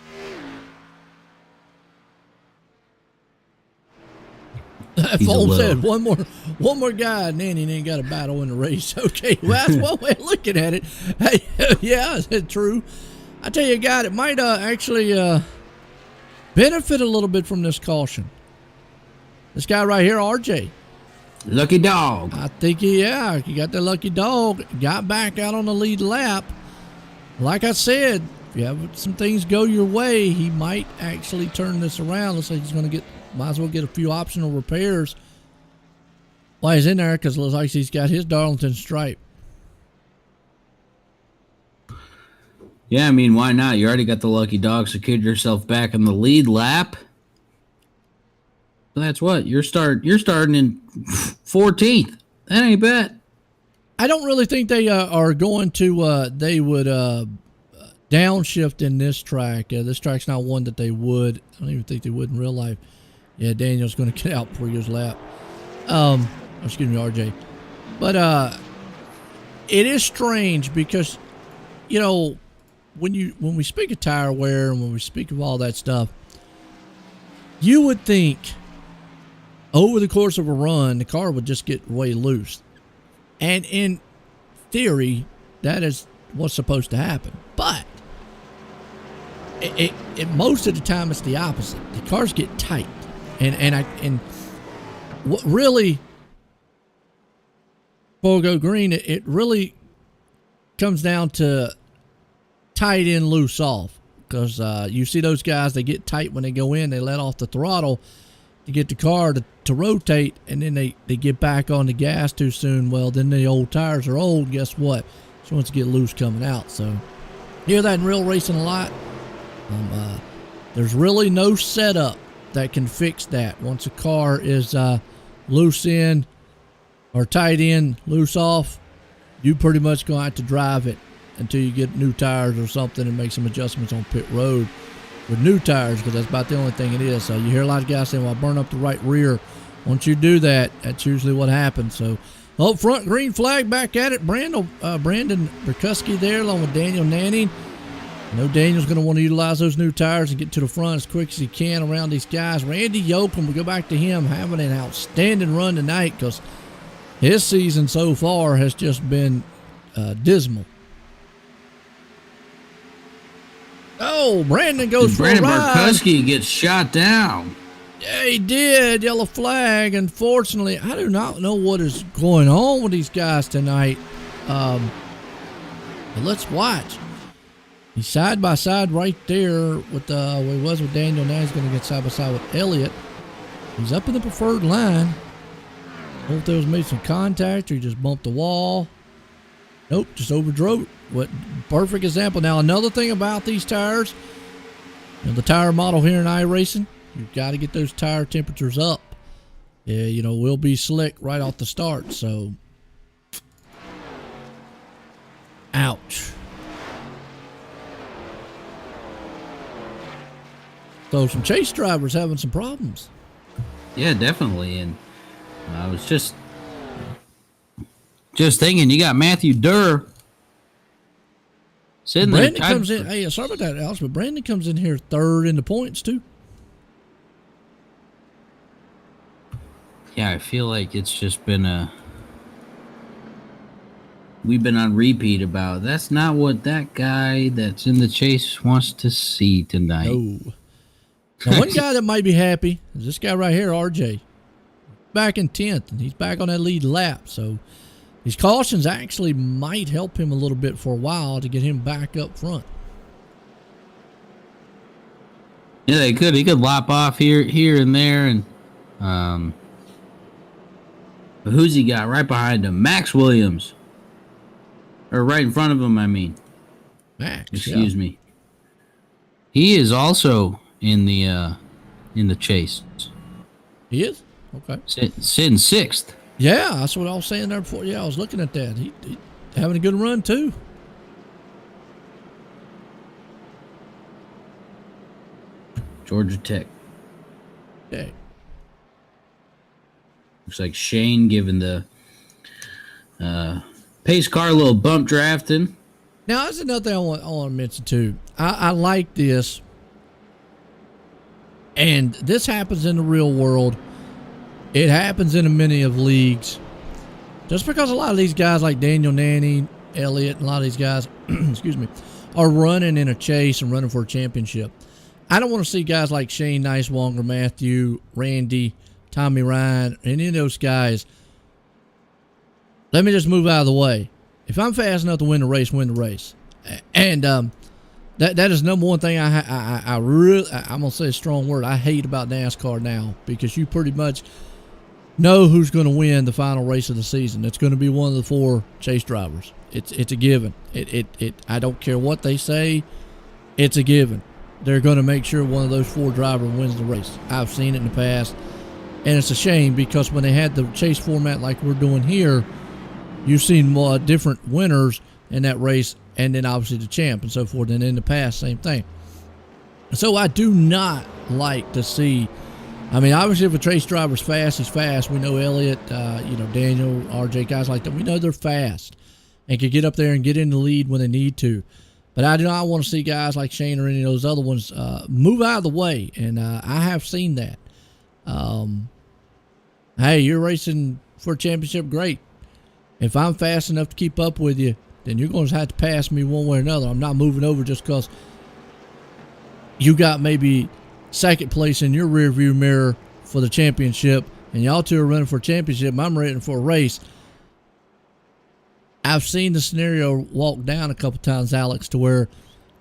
Fold said one more guy, and Nanny ain't got a battle in the race. Okay, well, that's one way of looking at it. Hey, yeah, it's true. I tell you a guy that might actually benefit a little bit from this caution. This guy right here, RJ. Lucky dog. I think he got the lucky dog. Got back out on the lead lap. Like I said, if you have some things go your way, he might actually turn this around. Looks like he's going to might as well get a few optional repairs while he's in there, because it looks like he's got his Darlington stripe. Yeah, I mean, why not? You already got the lucky dog, secured yourself back in the lead lap. So that's what you're starting in 14th. That ain't bad. I don't really think they are going to. They would downshift in this track. This track's not one that they would. I don't even think they would in real life. Yeah, Daniel's going to get out before he goes lap. Excuse me, RJ. But it is strange because, you know, when we speak of tire wear and when we speak of all that stuff, you would think over the course of a run, the car would just get way loose. And in theory, that is what's supposed to happen. But it most of the time it's the opposite. The cars get tight. And what really, before we go green, it really comes down to tight in, loose off. Because you see those guys, they get tight when they go in, they let off the throttle to get the car to rotate, and then they get back on the gas too soon. Well, then the old tires are old. Guess what? She wants to get loose coming out. So you hear that in real racing a lot. There's really no setup that can fix that. Once a car is loose in or tight in, loose off, you pretty much going to have to drive it until you get new tires or something and make some adjustments on pit road with new tires, because that's about the only thing it is. So you hear a lot of guys saying, well, burn up the right rear. Once you do that, that's usually what happens. So up front, green flag, back at it. Brandon Berkuski there along with Daniel Nanning. I know Daniel's going to want to utilize those new tires and get to the front as quick as he can around these guys. Randy Yoakum, we go back to him, having an outstanding run tonight because his season so far has just been dismal. Oh, Brandon goes for a ride. Brandon Berkuski gets shot down. Yeah, he did. Yellow flag. Unfortunately, I do not know what is going on with these guys tonight. But let's watch. He's side by side right there with where he was with Daniel. Now he's going to get side by side with Elliott. He's up in the preferred line. I don't know if there was made some contact or he just bumped the wall. Nope, just overdrove it. What perfect example. Now another thing about these tires, the tire model here in iRacing, you've got to get those tire temperatures up. Yeah, we'll be slick right off the start. So, ouch. So some chase drivers having some problems. Yeah, definitely. And I was just thinking, you got Matthew Durr sitting Brandon there. Comes in. Hey, sorry about that, Alex, but Brandon comes in here third in the points too. Yeah, I feel like it's just been we've been on repeat about that's not what that guy that's in the chase wants to see tonight. No. Now, one guy that might be happy is this guy right here, RJ. Back in 10th, and he's back on that lead lap. So these cautions actually might help him a little bit for a while to get him back up front. Yeah, they could. He could lop off here and there, and but who's he got right behind him? Max Williams, or right in front of him. I mean, Max. Excuse me. He is also in the chase. He is? Okay. Sitting sixth. Yeah, that's what I was saying there before. Yeah, I was looking at that. He having a good run too. Georgia Tech. Okay. Looks like Shane giving the pace car a little bump drafting. Now, that's another thing I want to mention too. I like this, and this happens in the real world. It happens in many of leagues. Just because a lot of these guys like Daniel Nanny, Elliott, and a lot of these guys, excuse me, are running in a chase and running for a championship. I don't want to see guys like Shane Nicewonger, Matthew, Randy, Tommy Ryan, any of those guys. Let me just move out of the way. If I'm fast enough to win the race, win the race. And that is number one thing I really, I'm going to say a strong word, I hate about NASCAR now, because you pretty much know who's going to win the final race of the season. It's going to be one of the 4 chase drivers. It's a given. I don't care what they say. It's a given. They're going to make sure one of those 4 drivers wins the race. I've seen it in the past, and it's a shame because when they had the chase format like we're doing here, you've seen more different winners in that race, and then obviously the champ and so forth. And in the past, same thing. So I do not like to see. I mean, obviously, if a chase driver's fast, he's fast. We know Elliott, Daniel, RJ, guys like that. We know they're fast and can get up there and get in the lead when they need to. But I do not want to see guys like Shane or any of those other ones move out of the way. And I have seen that. Hey, you're racing for a championship, great. If I'm fast enough to keep up with you, then you're going to have to pass me one way or another. I'm not moving over just because you got maybe second place in your rearview mirror for the championship, and y'all two are running for a championship, and I'm running for a race. I've seen the scenario walk down a couple times, Alex, to where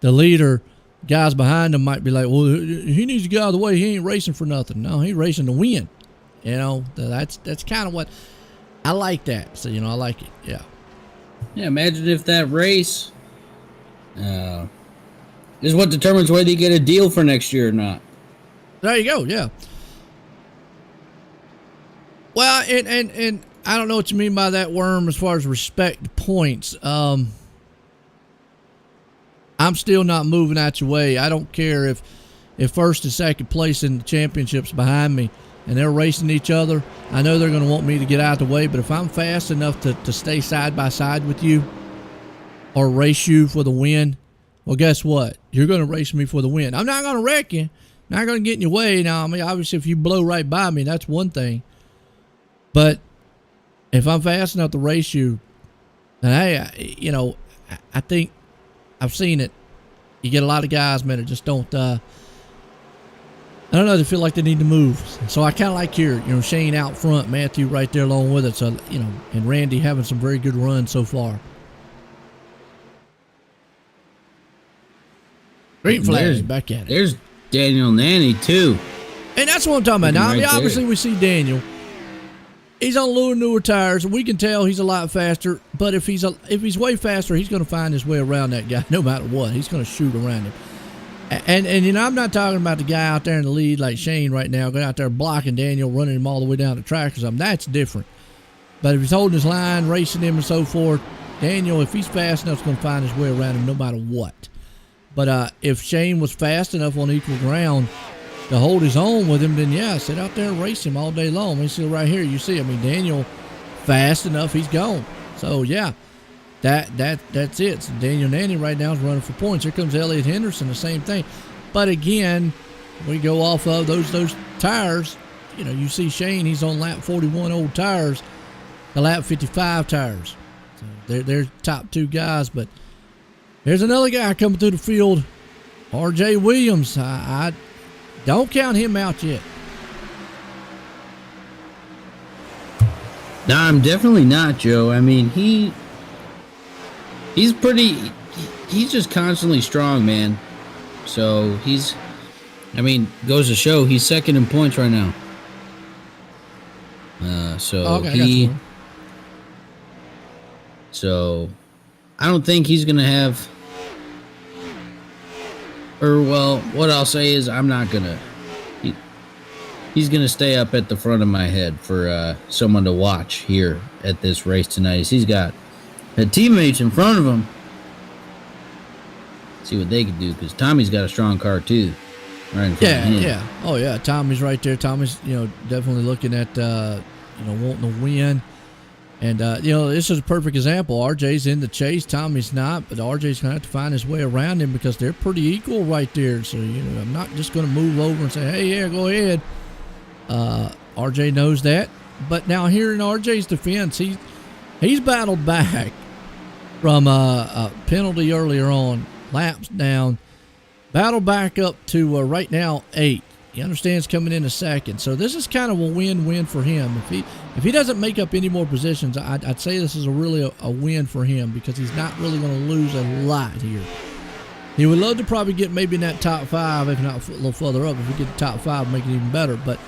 the leader, guys behind him might be like, well, he needs to get out of the way. He ain't racing for nothing. No, he's racing to win. You know, that's kind of what I like that. So, I like it. Yeah. Yeah, imagine if that race is what determines whether you get a deal for next year or not. There you go, yeah. Well, and I don't know what you mean by that, Worm, as far as respect points. I'm still not moving out your way. I don't care if first and second place in the championships behind me and they're racing each other. I know they're going to want me to get out of the way, but if I'm fast enough to stay side by side with you or race you for the win, well, guess what? You're going to race me for the win. I'm not going to wreck you. Not going to get in your way. Now, I mean, obviously, if you blow right by me, that's one thing. But if I'm fast enough to race you, then hey, I think I've seen it. You get a lot of guys, man, that just don't. I don't know. They feel like they need to move. So I kind of like here, Shane out front, Matthew right there along with it. So and Randy having some very good runs so far. Green flag, back at it. There's Daniel Nanny too, and that's what I'm talking about. Now, I mean, obviously we see Daniel. He's on newer tires, and we can tell he's a lot faster. But if he's way faster, he's going to find his way around that guy no matter what. He's going to shoot around him. And I'm not talking about the guy out there in the lead like Shane right now, going out there blocking Daniel, running him all the way down the track or something. That's different. But if he's holding his line, racing him and so forth, Daniel, if he's fast enough, is going to find his way around him no matter what. But if Shane was fast enough on equal ground to hold his own with him, then yeah, sit out there and race him all day long. I mean, see right here, you see, Daniel fast enough, he's gone. So yeah, that's it. So Daniel Nanny right now is running for points. Here comes Elliott Henderson, the same thing. But again, we go off of those tires. You see Shane, he's on lap 41 old tires, the lap 55 tires. So they're top 2 guys, but there's another guy coming through the field, R.J. Williams. I don't count him out yet. No, I'm definitely not, Joe. I mean, he's just constantly strong, man. So goes to show he's second in points right now. So I don't think he's going to have, what I'll say is I'm not going to, he's going to stay up at the front of my head for someone to watch here at this race tonight. He's got teammates in front of him. See what they can do, because Tommy's got a strong car too. Right in front of him. Yeah. Oh yeah, Tommy's right there. Tommy's definitely looking at wanting to win. And, this is a perfect example. RJ's in the chase. Tommy's not, but RJ's going to have to find his way around him because they're pretty equal right there. So, I'm not just going to move over and say, hey, yeah, go ahead. RJ knows that. But now here in RJ's defense, he's battled back from a penalty earlier on, laps down, battled back up to right now 8. He understands coming in a second. So this is kind of a win-win for him. If he doesn't make up any more positions, I'd say this is really a win for him because he's not really going to lose a lot here. He would love to probably get maybe in that top 5, if not a little further up. If we get the top 5, make it even better. But,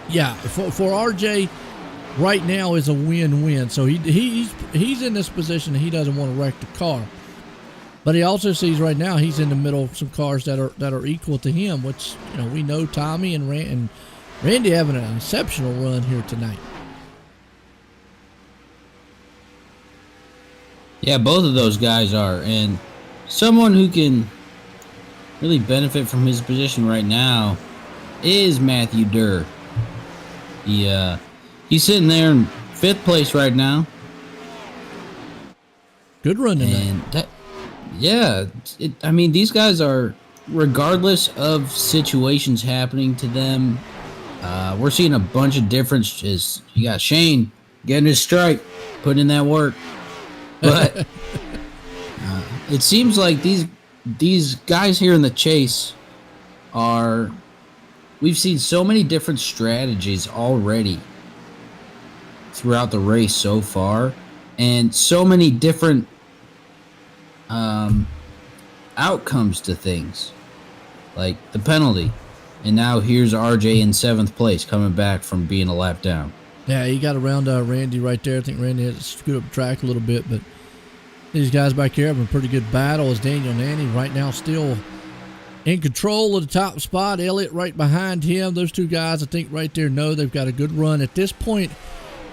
yeah, for RJ, right now is a win-win. So he's in this position that he doesn't want to wreck the car. But he also sees right now he's in the middle of some cars that are equal to him, which we know Tommy and Randy having an exceptional run here tonight. Yeah, both of those guys are, and someone who can really benefit from his position right now is Matthew Durr. He's sitting there in 5th place right now. Good run tonight. These guys are, regardless of situations happening to them, we're seeing a bunch of differences. You got Shane getting his stripe, putting in that work. But it seems like these guys here in the chase we've seen so many different strategies already throughout the race so far, and so many different outcomes to things, like the penalty, and now here's RJ in 7th place coming back from being a lap down. Yeah, he got around Randy right there. I think Randy had to scoot up the track a little bit, but these guys back here having a pretty good battle. As Daniel Nanny right now still in control of the top spot. Elliott right behind him. Those two guys, I think, right there know they've got a good run. At this point,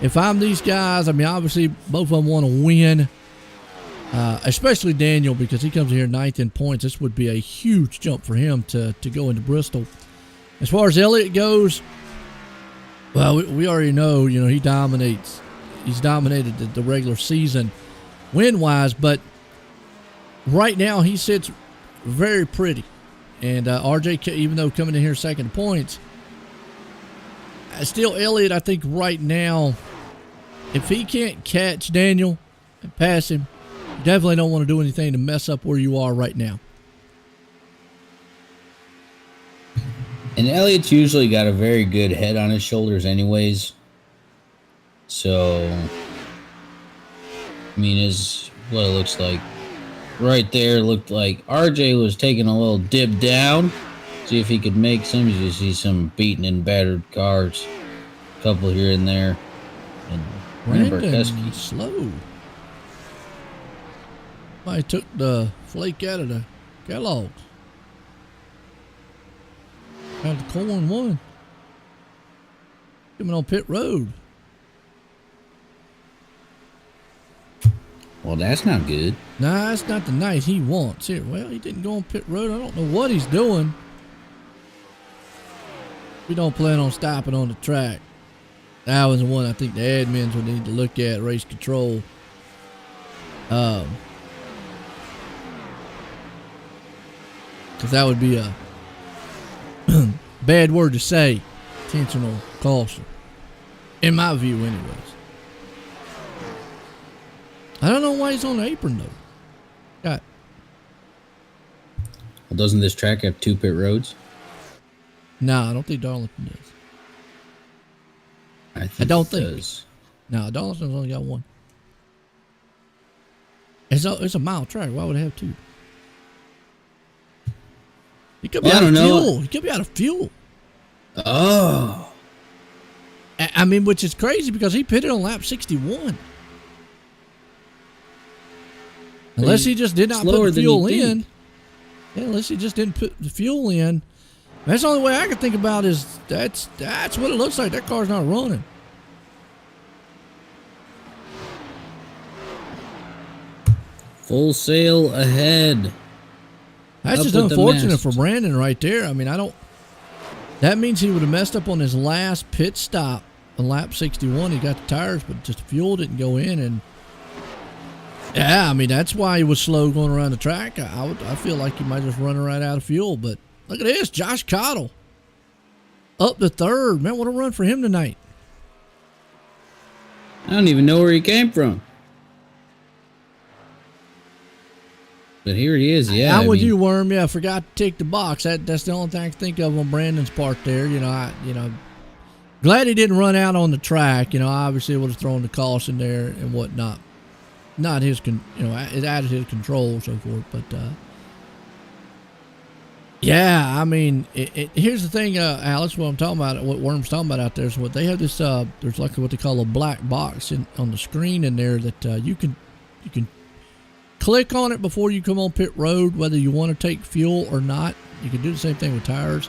if I'm these guys, obviously both of them want to win. Especially Daniel, because he comes here 9th in points. This would be a huge jump for him to go into Bristol. As far as Elliott goes, well, we already know, he dominates. He's dominated the regular season win-wise, but right now he sits very pretty. And RJ, even though coming in here 2nd points, still Elliott, I think right now, if he can't catch Daniel and pass him, you definitely don't want to do anything to mess up where you are right now. And Elliott's usually got a very good head on his shoulders anyways. So, is what it looks like. Right there looked like RJ was taking a little dip down. See if he could make some. You see some beaten and battered cars. A couple here and there. And Brandon slow. I took the flake out of the Kellogg's. Got the corn one. Coming on pit road. Well, that's not good. Nah, that's not the night he wants. Here, well, he didn't go on pit road. I don't know what he's doing. We don't plan on stopping on the track. That was the one I think the admins would need to look at, race control. Because that would be a bad word to say. Intentional caution. In my view, anyways. I don't know why he's on the apron, though. Well, doesn't this track have 2 pit roads? No, I don't think Darlington does. I don't think it does. No, Darlington's only got 1. It's a mile track. Why would it have 2? He could be out of fuel. He could be out of fuel. Oh. Which is crazy because he pitted on lap 61. Unless he just did not put the fuel in. Yeah, unless he just didn't put the fuel in. That's the only way I can think about is that's what it looks like. That car's not running. Full sail ahead. That's just unfortunate for Brandon right there. I mean, that means he would have messed up on his last pit stop on lap 61. He got the tires, but just fuel didn't go in. And yeah, I mean, that's why he was slow going around the track. I feel like he might just run right out of fuel. But look at this, Josh Cottle up to third. Man, what a run for him tonight. I don't even know where he came from. But here he is, yeah. I'm with you, Worm. Yeah, I forgot to tick the box. That's the only thing I can think of on Brandon's part there. Glad he didn't run out on the track. Obviously it would have thrown the caution there and whatnot. Not his, it added his control and so forth. But yeah, I mean, here's the thing, Alex. What I'm talking about, what Worm's talking about out there is what they have this. There's like what they call a black box on the screen in there that you can click on it before you come on pit road, whether you want to take fuel or not. You can do the same thing with tires.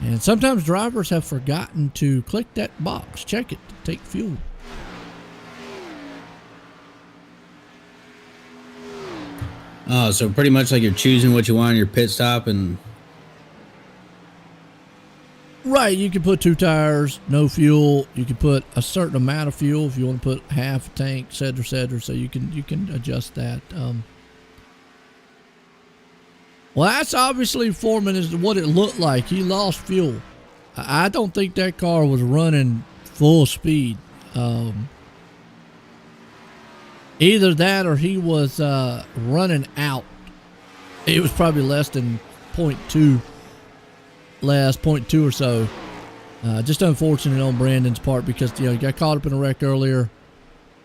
And sometimes drivers have forgotten to click that box, check it, to take fuel. Oh, so pretty much like you're choosing what you want on your pit stop and... Right, you can put 2 tires, no fuel. You can put a certain amount of fuel if you want to put half a tank, et cetera, so you can adjust that. Well, that's obviously Foreman is what it looked like. He lost fuel. I don't think that car was running full speed. Either that or he was running out. It was probably less than 0.2. Last 0.2 or so. Just unfortunate on Brandon's part because he got caught up in a wreck earlier.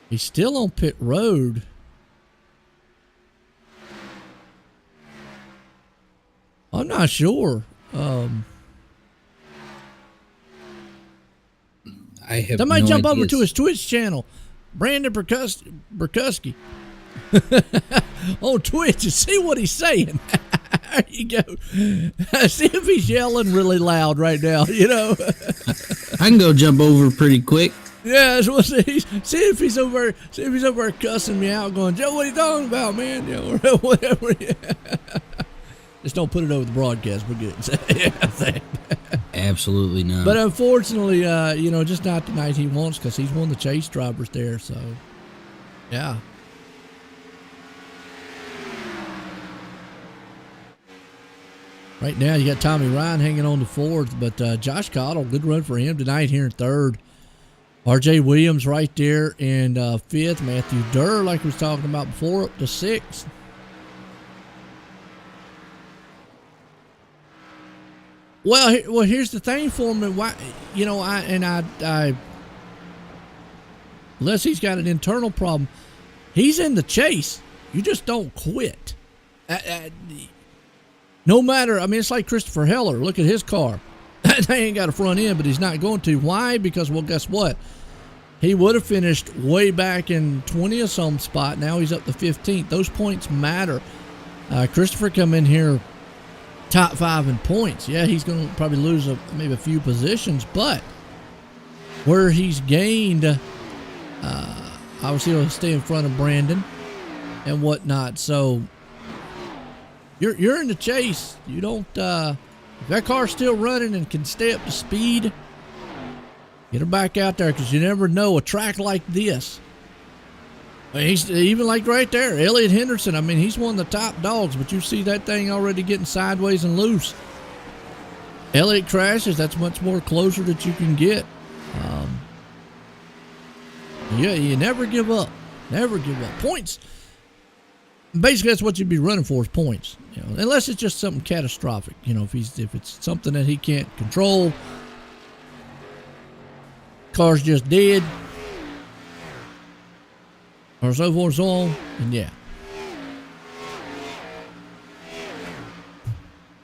He's still on pit road. I'm not sure. I have Somebody no jump ideas. over to his Twitch channel, Brandon Burkuski on Twitch, and see what he's saying. There you go. See if he's yelling really loud right now. I can go jump over pretty quick. Yeah, that's what see if he's over there cussing me out, going, Joe, what are you talking about, man? Or whatever. Just don't put it over the broadcast. We're good. Absolutely not. But unfortunately, just not the night he wants because he's one of the chase drivers there. So, yeah. Right now, you got Tommy Ryan hanging on to fourth, but Josh Cottle, good run for him tonight here in third. R.J. Williams right there in fifth. Matthew Durr, like we was talking about before, up to sixth. Well, here's the thing for me. Why, I unless he's got an internal problem, he's in the chase. You just don't quit. No matter, I mean, it's like Christopher Heller. Look at his car. They ain't got a front end, but he's not going to. Why? Because, well, guess what? He would have finished way back in 20th some spot. Now he's up to 15th. Those points matter. Christopher come in here top 5 in points. Yeah, he's going to probably lose maybe a few positions, but where he's gained, obviously he'll stay in front of Brandon and whatnot. So you're in the chase. You don't if that car's still running and can stay up to speed, get her back out there, because you never know a track like this. He's even like right there, Elliott Henderson. I mean, he's one of the top dogs, but you see that thing already getting sideways and loose. Elliott crashes, that's much more closer that you can get. You never give up. Never give up. Points. Basically, that's what you'd be running for is points. Unless it's just something catastrophic. If it's something that he can't control, car's just dead, or so forth and so on, and yeah.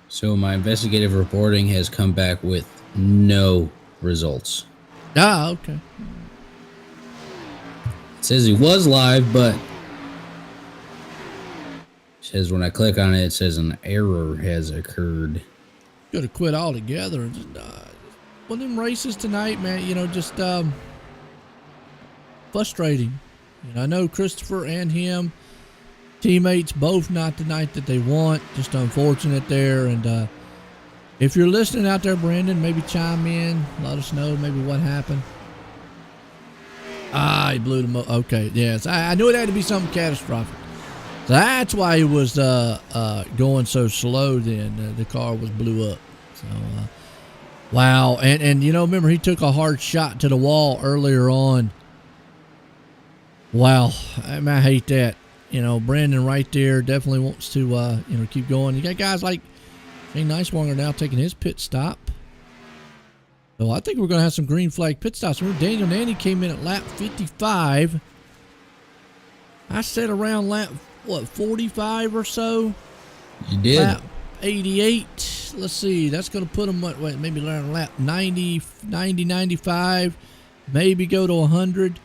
So my investigative reporting has come back with no results. Okay. It says he was live, but it says when I click on it, it says an error has occurred. could have quit altogether. And just, one of them races tonight, man, you know, just frustrating. You know, I know Christopher and him, teammates, both not the night that they want. Just unfortunate there. And if you're listening out there, Brandon, maybe chime in. Let us know maybe what happened. He blew the okay, yes. I knew it had to be something catastrophic. So that's why he was going so slow then. The car was blew up. So, wow. And you know, remember, he took a hard shot to the wall earlier on. Wow. I hate that. You know, Brandon right there definitely wants to, you know, keep going. You got guys like Shane Nicewanger now taking his pit stop. So I think we're going to have some green flag pit stops. Remember, Daniel Nanny came in at lap 55. I said around lap, what, 45 or so? You did. Lap 88. Let's see. That's going to put him, what, maybe around lap 90, 95. Maybe go to 100.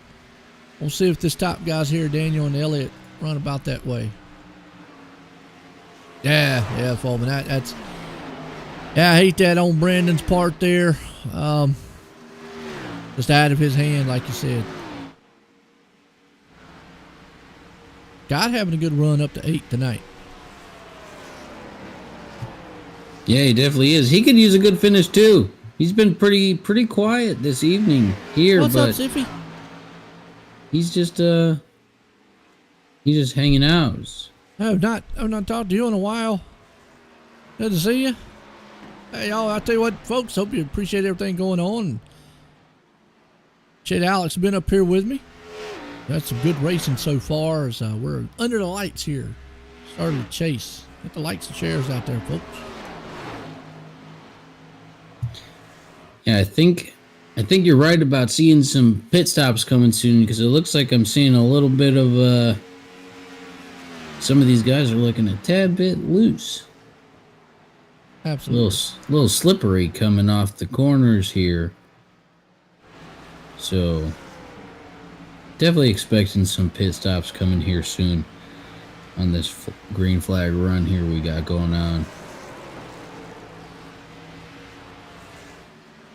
We'll see if this top guys here, Daniel and Elliott, run about that way. Yeah, Foreman. That's... Yeah, I hate that on Brandon's part there. Just out of his hand, like you said. God having a good run up to 8 tonight. Yeah, he definitely is. He could use a good finish too. He's been pretty quiet this evening here. What's but up, Zippy? He's just hanging out. I've not talked to you in a while. Good to see you. Hey, y'all, I tell you what, folks, hope you appreciate everything going on. Shit, Alex been up here with me. That's some good racing so far as we're under the lights here. Started to chase. Get the lights and chairs out there, folks. Yeah, I think you're right about seeing some pit stops coming soon, because it looks like I'm seeing a little bit of some of these guys are looking a tad bit loose. Absolutely. Little slippery coming off the corners here. So definitely expecting some pit stops coming here soon on this green flag run here we got going on.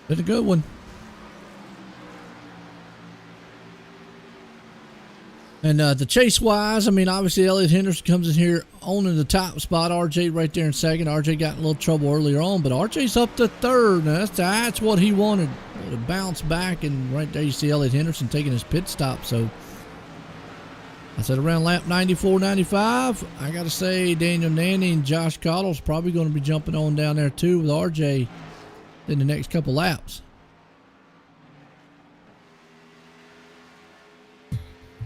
Been a good one. And the chase wise, I mean, obviously Elliott Henderson comes in here owning the top spot. RJ right there in second. RJ got in a little trouble earlier on, but RJ's up to third. Now that's what he wanted. To bounce back, and right there you see Elliott Henderson taking his pit stop. So I said around lap 94, 95. I got to say Daniel Nanny and Josh Cottle's probably going to be jumping on down there too with RJ in the next couple laps.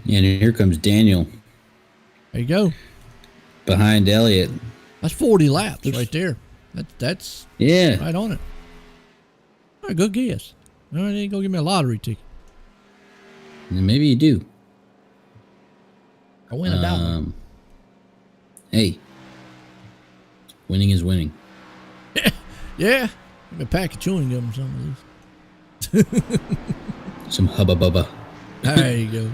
And here comes Daniel. There you go. Behind Elliott. That's 40 laps right there. That's yeah, right on it. All right, good guess. All right, ain't gonna give me a lottery ticket. And maybe you do. I win a dollar. Hey, winning is winning. Yeah, give me a pack of chewing gum or something. Some hubba bubba. There you go.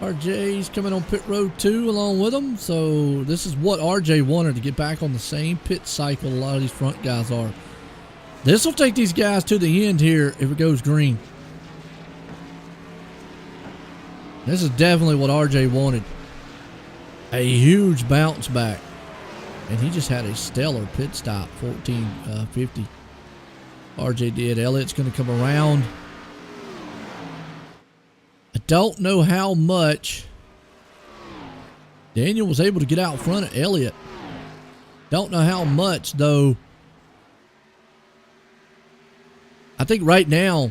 RJ's coming on pit road 2 along with him. So this is what RJ wanted, to get back on the same pit cycle a lot of these front guys are. This will take these guys to the end here if it goes green. This is definitely what RJ wanted. A huge bounce back. And he just had a stellar pit stop, 14:50. RJ did. Elliott's going to come around. I don't know how much Daniel was able to get out front of Elliott. Don't know how much, though. I think right now,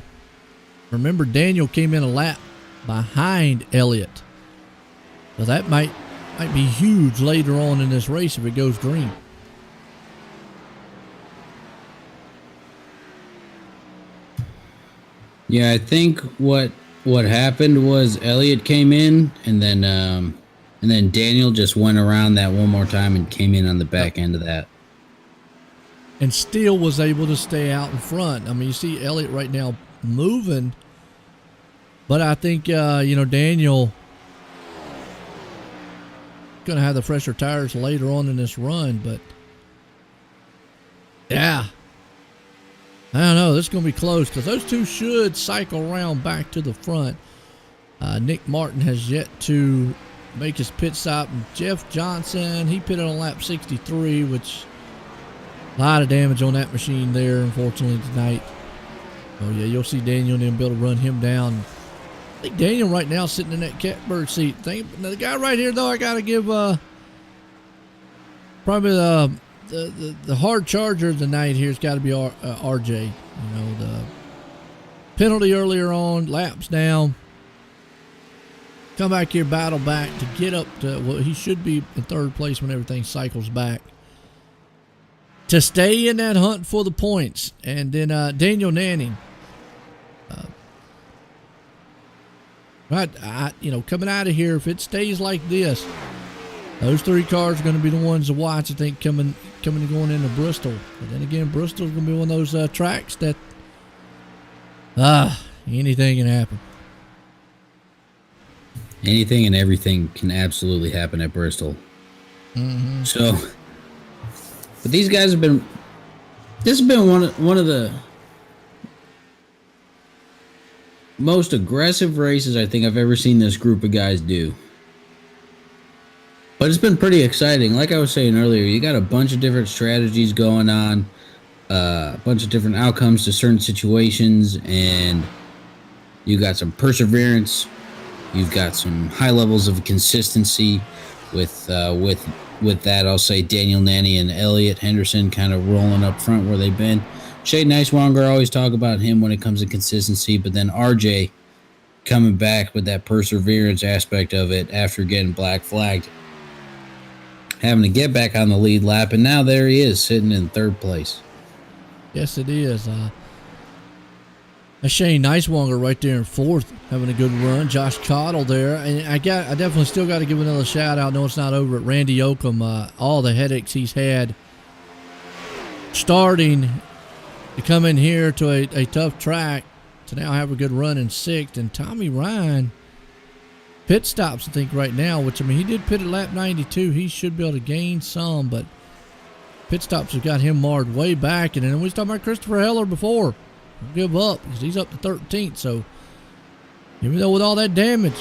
remember, Daniel came in a lap behind Elliott. So that might be huge later on in this race if it goes green. Yeah, I think what happened was Elliott came in, and then Daniel just went around that one more time and came in on the back end of that. And still was able to stay out in front. I mean, you see Elliott right now moving, but I think Daniel going to have the fresher tires later on in this run, but yeah, I don't know. This is going to be close because those two should cycle around back to the front. Nick Martin has yet to make his pit stop. And Jeff Johnson, he pitted on lap 63, which a lot of damage on that machine there, unfortunately, tonight. Oh, yeah, you'll see Daniel and them be able to run him down. I think Daniel right now sitting in that catbird seat. The guy right here, though, I got to give probably the hard charger of the night here has got to be RJ. You know, the penalty earlier on, laps down. Come back here, battle back to get up to, well, he should be in third place when everything cycles back, to stay in that hunt for the points. And then Daniel Nanning, coming out of here, if it stays like this, those three cars are going to be the ones to watch, I think, coming and going into Bristol. But then again, Bristol's going to be one of those tracks that anything can happen. Anything and everything can absolutely happen at Bristol. Mm-hmm. So, but these guys have been. This has been one of the most aggressive races I think I've ever seen this group of guys do. But it's been pretty exciting. Like I was saying earlier, you got a bunch of different strategies going on, a bunch of different outcomes to certain situations, and you got some perseverance. You've got some high levels of consistency with that. I'll say Daniel Nanny and Elliott Henderson kind of rolling up front where they've been. Shane Nicewanger, always talk about him when it comes to consistency, but then RJ coming back with that perseverance aspect of it after getting black flagged, having to get back on the lead lap, and now there he is sitting in third place. Yes, it is. Shane Nicewanger right there in fourth, having a good run. Josh Cottle there, and I definitely still got to give another shout out. No, it's not over at Randy Oakham. All the headaches he's had starting to come in here to a tough track to now have a good run in sixth. And Tommy Ryan pit stops, I think, right now, which, I mean, he did pit at lap 92. He should be able to gain some, but pit stops have got him marred way back. And then we was talking about Christopher Heller before. Don't give up because he's up to 13th. So even though with all that damage,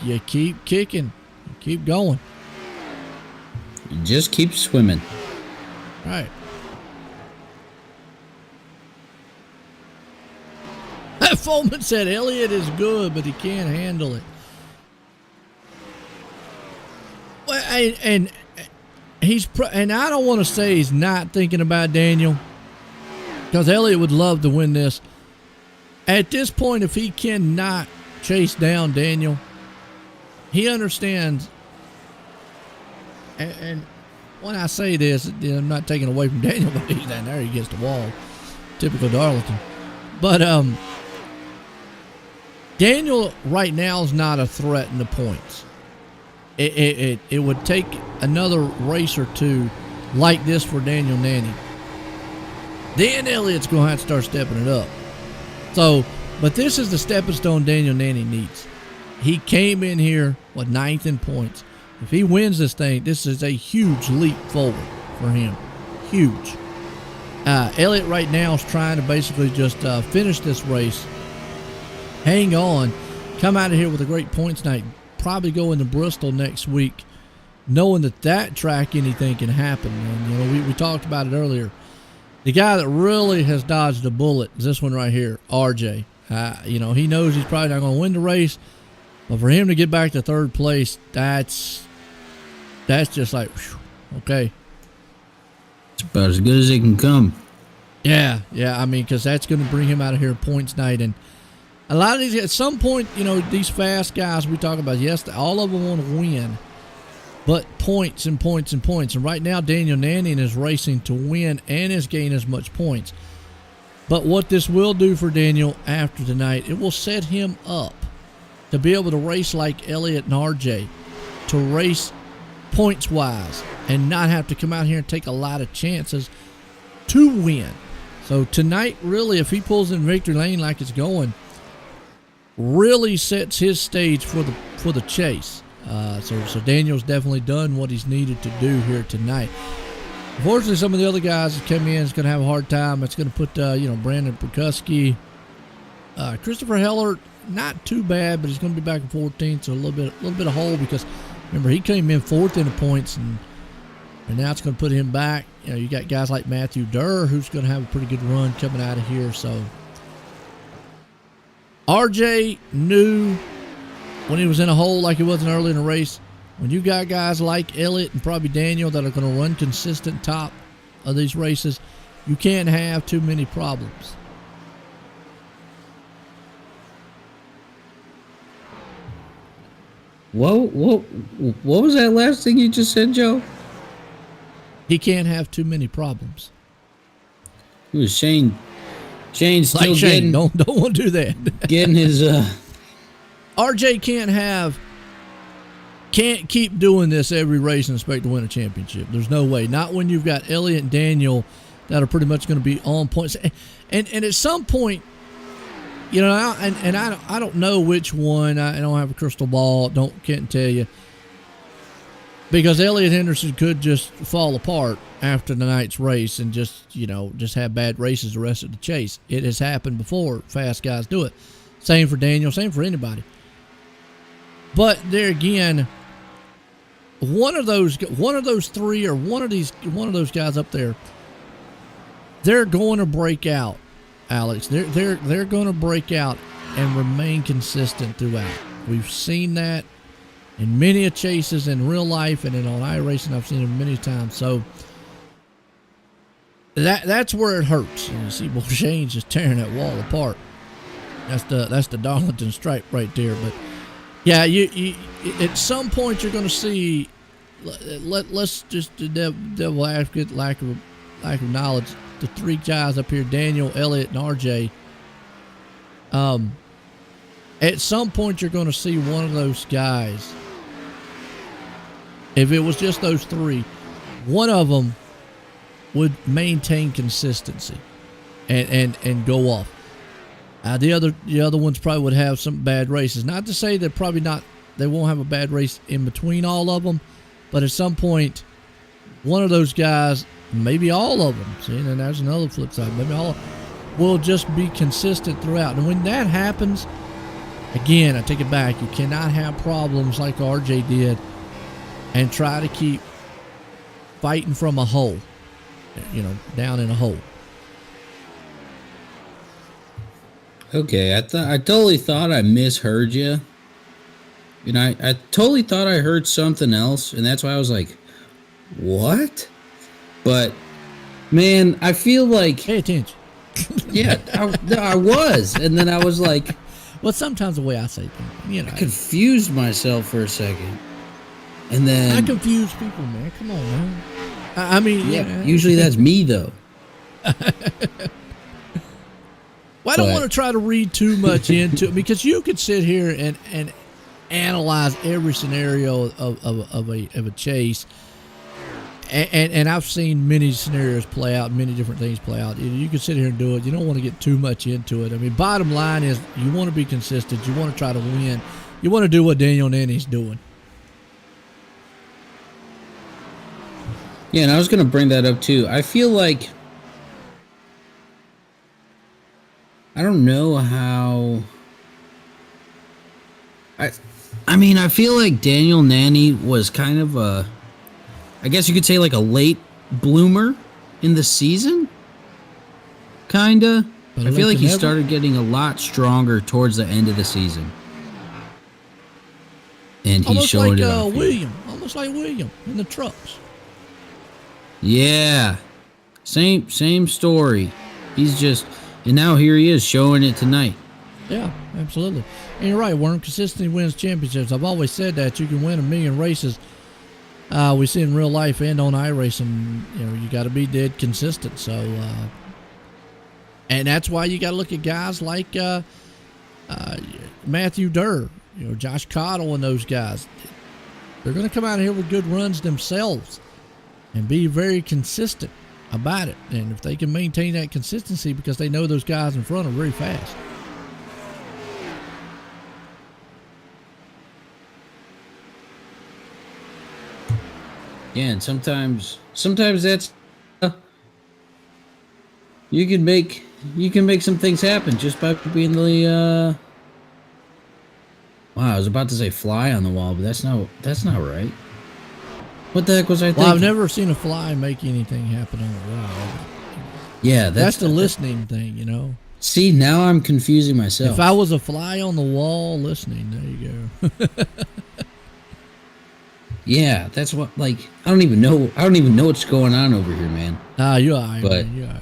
you keep kicking, you keep going. You just keep swimming. Right. Foreman said Elliott is good, but he can't handle it. Well, and I don't want to say he's not thinking about Daniel, because Elliott would love to win this. At this point, if he cannot chase down Daniel, he understands. And when I say this, I'm not taking away from Daniel, but he's down there, he gets the wall. Typical Darlington. But Daniel right now is not a threat in the points. It would take another race or two like this for Daniel Nanny. Then Elliott's going to have to start stepping it up. So, but this is the stepping stone Daniel Nanny needs. He came in here, ninth in points. If he wins this thing, this is a huge leap forward for him. Huge. Elliott right now is trying to basically just finish this race, hang on, come out of here with a great points night, probably go into Bristol next week, knowing that track anything can happen. And we talked about it earlier. The guy that really has dodged a bullet is this one right here, RJ. He knows he's probably not going to win the race, but for him to get back to third place, that's just like, whew, okay. It's about as good as it can come. Yeah. I mean, because that's going to bring him out of here points night. And a lot of these, at some point, these fast guys we talk about, yes, all of them want to win, but points and points and points. And right now, Daniel Nanning is racing to win and is gaining as much points. But what this will do for Daniel after tonight, it will set him up to be able to race like Elliott and RJ, to race points-wise and not have to come out here and take a lot of chances to win. So tonight, really, if he pulls in victory lane like it's going, really sets his stage for the chase. So Daniel's definitely done what he's needed to do here tonight. Unfortunately, some of the other guys that come in is going to have a hard time. It's going to put Brandon Perkuski, Christopher Heller, not too bad, but he's going to be back in 14th, so a little bit of hole because remember he came in 4th in the points, and now it's going to put him back. You got guys like Matthew Durr, who's going to have a pretty good run coming out of here. So RJ knew when he was in a hole like he wasn't early in the race. When you got guys like Elliott and probably Daniel that are going to run consistent top of these races, you can't have too many problems. What was that last thing you just said, Joe? He can't have too many problems. It was Shane. Shane's still like Shane, getting. don't want to do that. Getting his. RJ can't keep doing this every race and expect to win a championship. There's no way. Not when you've got Elliott and Daniel that are pretty much going to be on points. And at some point, I don't know which one. I don't have a crystal ball. Can't tell you. Because Elliott Henderson could just fall apart after the night's race and just have bad races the rest of the chase. It has happened before. Fast guys do it. Same for Daniel. Same for anybody. But there again, one of those three or one of those guys up there, they're going to break out, Alex. They're going to break out and remain consistent throughout. We've seen that in many chases in real life and on iRacing. I've seen it many times. So that's where it hurts. And you see, Shane's just tearing that wall apart. That's the Darlington stripe right there. But yeah, you at some point you're going to see. Let's just devil advocate, lack of knowledge. The three guys up here, Daniel, Elliott, and RJ. At some point you're going to see one of those guys. If it was just those three, one of them would maintain consistency and go off. The other ones probably would have some bad races. Not to say that they won't have a bad race in between all of them, but at some point, one of those guys, maybe all of them, see, and there's another flip side, maybe all of them, will just be consistent throughout. And when that happens, again, I take it back, you cannot have problems like RJ did and try to keep fighting from a hole, down in a hole. Okay, I totally thought I misheard you. And I totally thought I heard something else, and that's why I was like, what? But, man, I feel like... Pay attention. Yeah, I was. And then I was like... Well, sometimes the way I say things, I confused myself for a second. And then... I confuse people, man. Come on, man. I mean... Yeah, usually that's me, though. Well, I don't want to try to read too much into it because you could sit here and analyze every scenario of a chase, and I've seen many scenarios play out, many different things play out. You can sit here and do it. You don't want to get too much into it. I mean, bottom line is you want to be consistent. You want to try to win. You want to do what Daniel Nanny's doing. Yeah, and I was going to bring that up too. I feel like... I don't know how... I feel like Daniel Nanny was kind of a... I guess you could say like a late bloomer in the season? Kinda. I feel like he started getting a lot stronger towards the end of the season. And he's showing it off. Almost like William in the trucks. Yeah. Same story. He's just... And now here he is showing it tonight. Yeah, absolutely. And you're right, Worm. Consistency wins championships. I've always said that you can win 1,000,000 races. We see in real life and on iRacing, you got to be dead consistent. So, and that's why you got to look at guys like Matthew Durr, Josh Cottle, and those guys. They're going to come out here with good runs themselves and be very consistent about it. And if they can maintain that consistency because they know those guys in front are very fast. Yeah, and sometimes that's you can make some things happen just by being the wow, I was about to say fly on the wall, but that's not right. What the heck was I thinking? Well, I've never seen a fly make anything happen on the wall. Yeah, that's the listening thing, you know. See, now I'm confusing myself. If I was a fly on the wall listening, there you go. Yeah, that's what. Like, I don't even know what's going on over here, man. You are. But You are.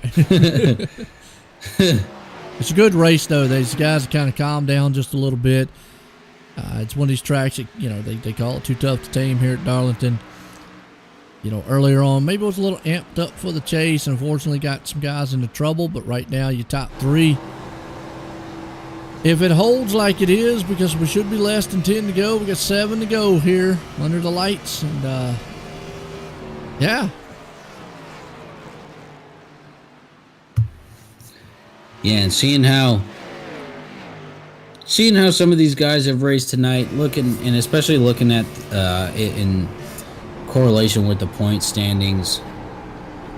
It's a good race, though. These guys kind of calmed down just a little bit. It's one of these tracks that, you know, they call it too tough to tame here at Darlington. You know, earlier on, maybe it was a little amped up for the chase. Unfortunately, got some guys into trouble. But right now, your top three. If it holds like it is, because we should be less than 10 to go, we got 7 to go here under the lights, and yeah. Yeah, and seeing how some of these guys have raced tonight, and especially looking at it in correlation with the point standings,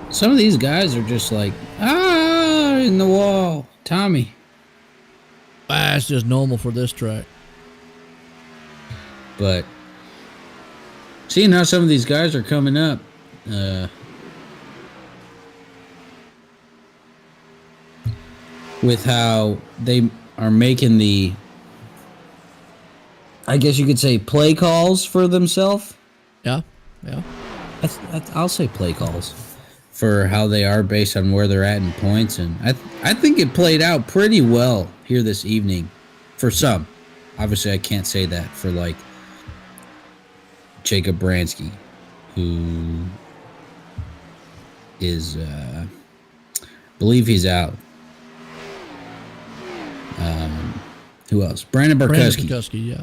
some of these guys are just like, in the wall, Tommy. It's just normal for this track. But seeing how some of these guys are coming up, with how they are making the, I guess you could say, play calls for themselves. Yeah. I'll say play calls for how they are based on where they're at in points, and I think it played out pretty well here this evening for some. Obviously, I can't say that for like Jacob Bransky, who is believe he's out. Who else? Brandon Barkuski, yeah.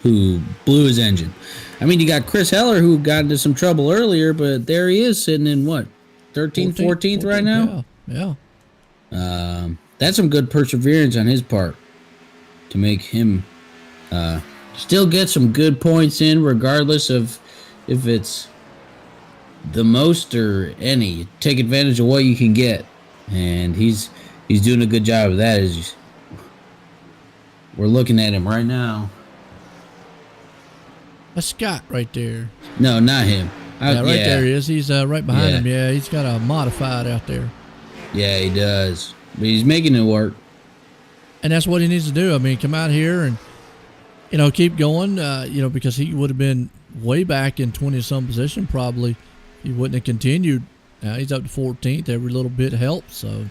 Who blew his engine. I mean, you got Chris Heller, who got into some trouble earlier, but there he is sitting in what, 13th, 14th right now? Yeah. That's some good perseverance on his part to make him still get some good points in, regardless of if it's the most or any. Take advantage of what you can get, and he's doing a good job of that. As we're looking at him right now. That's Scott right there. No, not him. There he is. He's right behind him. Yeah, he's got a modified out there. Yeah, he does. But he's making it work. And that's what he needs to do. I mean, come out here and, you know, keep going, because he would have been way back in 20-some position probably. He wouldn't have continued. Now he's up to 14th. Every little bit helps. So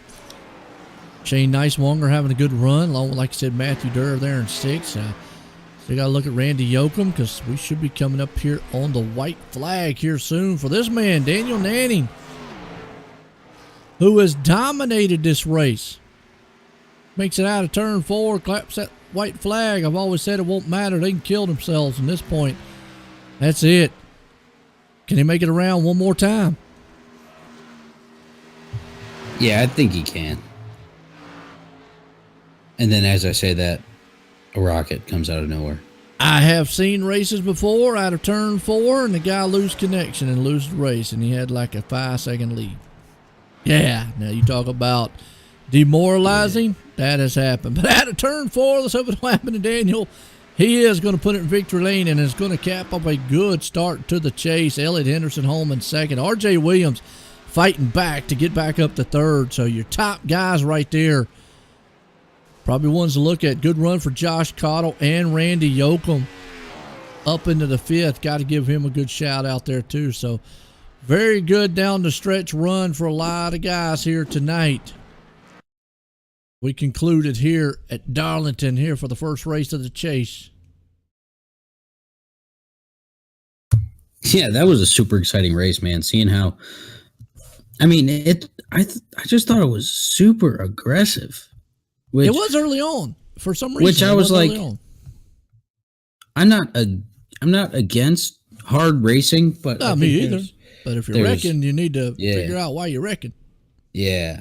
Shane Nicewonger having a good run, along with, like I said, Matthew Durr there in 6th. We got to look at Randy Yoakum, because we should be coming up here on the white flag here soon for this man, Daniel Nanning, who has dominated this race. Makes it out of turn 4, claps that white flag. I've always said it won't matter. They can kill themselves from this point. That's it. Can he make it around one more time? Yeah, I think he can. And then as I say that, a rocket comes out of nowhere. I have seen races before out of turn 4, and the guy lose connection and lose the race, and he had like a 5-second lead. Yeah, now you talk about demoralizing. That has happened. But out of turn 4, let's hope it will happen to Daniel. He is going to put it in victory lane and is going to cap up a good start to the chase. Elliott Henderson home in 2nd. R.J. Williams fighting back to get back up to 3rd. So your top guys right there. Probably ones to look at. Good run for Josh Cottle and Randy Yoakum up into the 5th. Got to give him a good shout out there too. So very good down the stretch run for a lot of guys here tonight. We concluded here at Darlington here for the first race of the chase. Yeah, that was a super exciting race, man. Seeing how, I mean, I just thought it was super aggressive. It was early on for some reason. Which I was like, I'm not against hard racing, but not me either. But if you're wrecking, you need to figure out why you're wrecking. Yeah.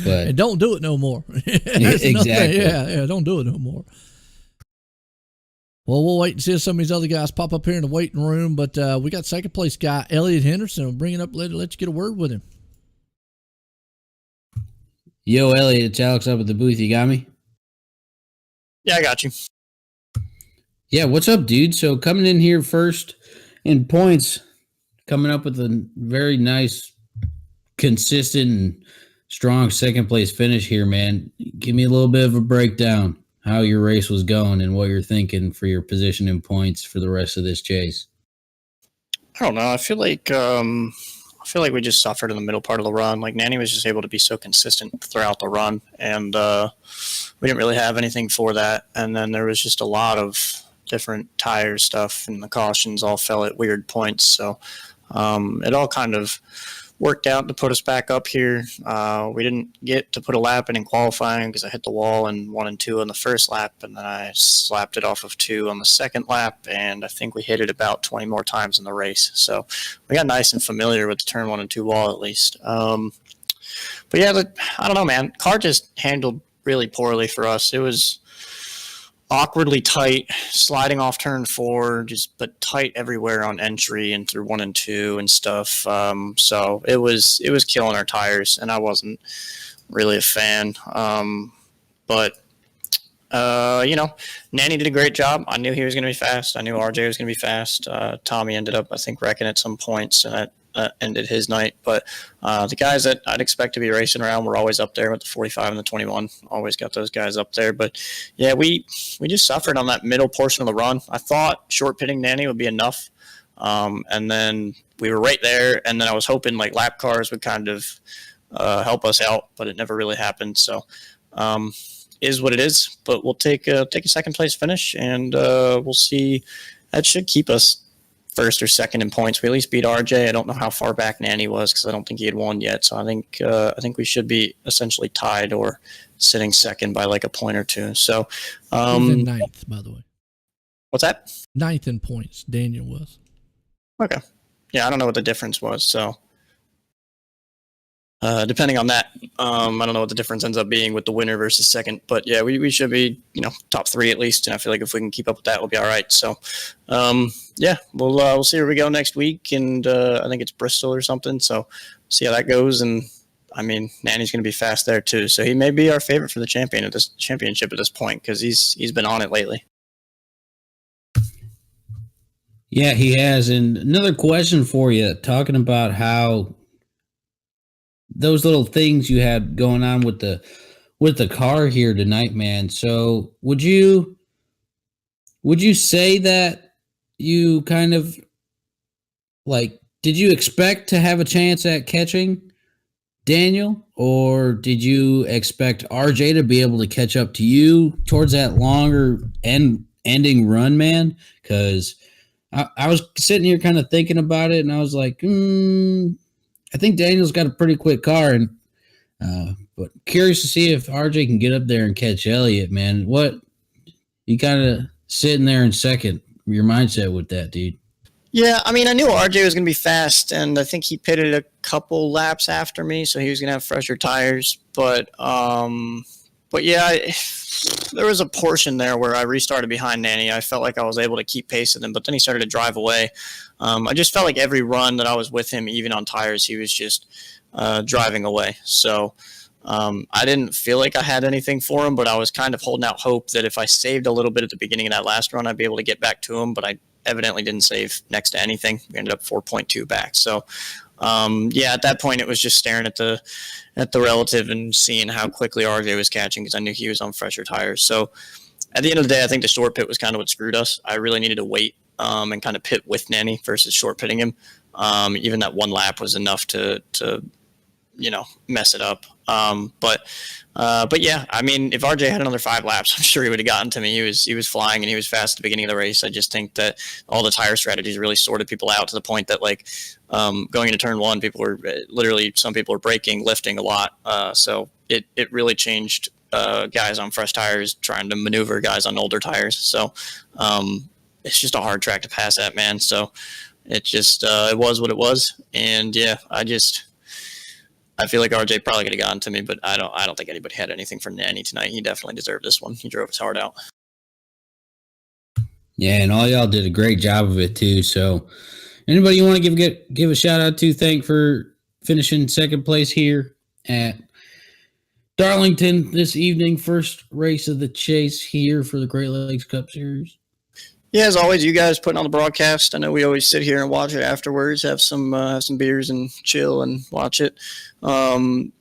But and don't do it no more. Exactly. Yeah, don't do it no more. Well, we'll wait and see if some of these other guys pop up here in the waiting room. But we got second place guy, Elliott Henderson. We'll bring it up later. Let you get a word with him. Yo, Elliott, it's Alex up at the booth. You got me? Yeah, I got you. Yeah, what's up, dude? So coming in here first in points, coming up with a very nice, consistent, and strong second place finish here, man. Give me a little bit of a breakdown how your race was going and what you're thinking for your position in points for the rest of this chase. I don't know. I feel like we just suffered in the middle part of the run. Like Nanny was just able to be so consistent throughout the run, and we didn't really have anything for that. And then there was just a lot of different tire stuff, and the cautions all fell at weird points. So it all kind of worked out to put us back up here. We didn't get to put a lap in qualifying because I hit the wall in 1 and 2 on the first lap, and then I slapped it off of 2 on the second lap, and I think we hit it about 20 more times in the race. So we got nice and familiar with the turn 1 and 2 wall at least. But yeah, I don't know, man. Car just handled really poorly for us. It was awkwardly tight, sliding off turn 4, but tight everywhere on entry and through 1 and 2 and stuff. So it was killing our tires, and I wasn't really a fan. But Nanny did a great job. I knew he was going to be fast. I knew RJ was going to be fast. Tommy ended up, I think, wrecking at some points, and that ended his night. But the guys that I'd expect to be racing around were always up there with the 45 and the 21. Always got those guys up there. But yeah, we just suffered on that middle portion of the run. I thought short pitting Nanny would be enough. And then we were right there. And then I was hoping like lap cars would kind of help us out, but it never really happened. So is what it is. But we'll take a second place finish, and we'll see. That should keep us first or second in points. We at least beat RJ. I don't know how far back Nanny was because I don't think he had won yet. So I think we should be essentially tied or sitting second by like a point or two. So He's in ninth, by the way. What's that? Ninth in points. Daniel was. Okay. Yeah, I don't know what the difference was. So depending on that, I don't know what the difference ends up being with the winner versus second. But yeah, we should be, top 3 at least. And I feel like if we can keep up with that, we'll be all right. So yeah, we'll see where we go next week. And I think it's Bristol or something. So see how that goes. And I mean, Nanny's going to be fast there too. So he may be our favorite for the championship at this point because he's been on it lately. Yeah, he has. And another question for you, talking about how those little things you had going on with the car here tonight, man. So would you say that you kind of did you expect to have a chance at catching Daniel, or did you expect RJ to be able to catch up to you towards that longer ending run, man? Because I was sitting here kind of thinking about it, and I was like, I think Daniel's got a pretty quick car, and but curious to see if RJ can get up there and catch Elliott, man. What you kind of sitting there in second, your mindset with that, dude? Yeah, I mean, I knew RJ was going to be fast, and I think he pitted a couple laps after me, so he was going to have fresher tires. But yeah, there was a portion there where I restarted behind Nanny. I felt like I was able to keep pace with him, but then he started to drive away. I just felt like every run that I was with him, even on tires, he was just driving away. So I didn't feel like I had anything for him, but I was kind of holding out hope that if I saved a little bit at the beginning of that last run, I'd be able to get back to him, but I evidently didn't save next to anything. We ended up 4.2 back. So yeah, at that point, it was just staring at the relative and seeing how quickly RJ was catching because I knew he was on fresher tires. So at the end of the day, I think the short pit was kind of what screwed us. I really needed to wait and kind of pit with Nanny versus short pitting him. Even that one lap was enough to mess it up. But yeah, I mean, if RJ had another 5 laps, I'm sure he would have gotten to me. He was flying and he was fast at the beginning of the race. I just think that all the tire strategies really sorted people out to the point that going into turn 1, some people were braking, lifting a lot. So it really changed guys on fresh tires trying to maneuver guys on older tires. So it's just a hard track to pass at, man. So it just it was what it was. And yeah, I feel like RJ probably could have gotten to me, but I don't think anybody had anything for Nanny tonight. He definitely deserved this one. He drove his heart out. Yeah, and all y'all did a great job of it too. So, anybody you want to give a shout out to? Thank for finishing second place here at Darlington this evening. First race of the chase here for the Great Lakes Cup Series. Yeah, as always, you guys putting on the broadcast. I know we always sit here and watch it afterwards, have some beers and chill and watch it. Barkowski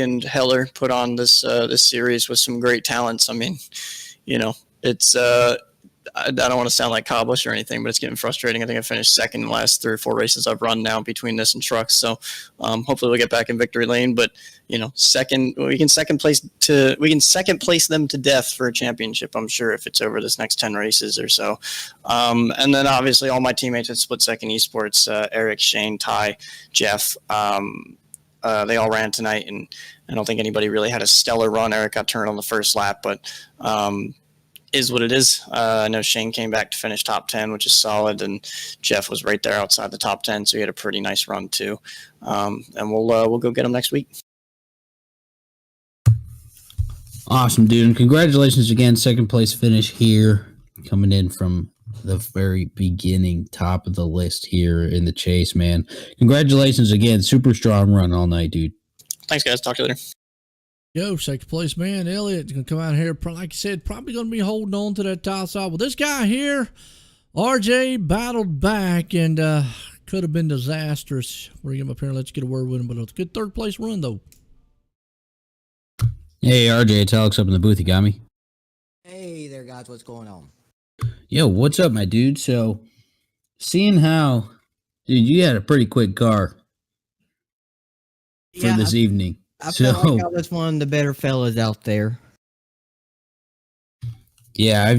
and Heller put on this series with some great talents. I mean, it's I don't want to sound like cobblish or anything, but it's getting frustrating. I think I finished second in the last 3 or 4 races I've run now between this and trucks. So hopefully we'll get back in victory lane. But we can second place them to death for a championship, I'm sure, if it's over this next 10 races or so. And then obviously all my teammates at Split Second Esports, Eric, Shane, Ty, Jeff, they all ran tonight, and I don't think anybody really had a stellar run. Eric got turned on the first lap, but is what it is. I know Shane came back to finish top 10, which is solid, and Jeff was right there outside the top 10, so he had a pretty nice run too. And we'll go get him next week. Awesome, dude, and congratulations again. Second place finish here, coming in from the very beginning, top of the list here in the chase, man. Congratulations again. Super strong run all night, dude. Thanks, guys. Talk to you later. Yo, second place, man. Elliott's going to come out here, like you said, probably going to be holding on to that top side. Well, this guy here, RJ, battled back and could have been disastrous. We're going to get him up here and let you get a word with him, but it's a good third place run, though. Hey, RJ, it's Alex up in the booth. You got me? Hey there, guys. What's going on? Yo, what's up, my dude? So, seeing how, dude, you had a pretty quick car for this evening. I felt like I was one of the better fellas out there. Yeah,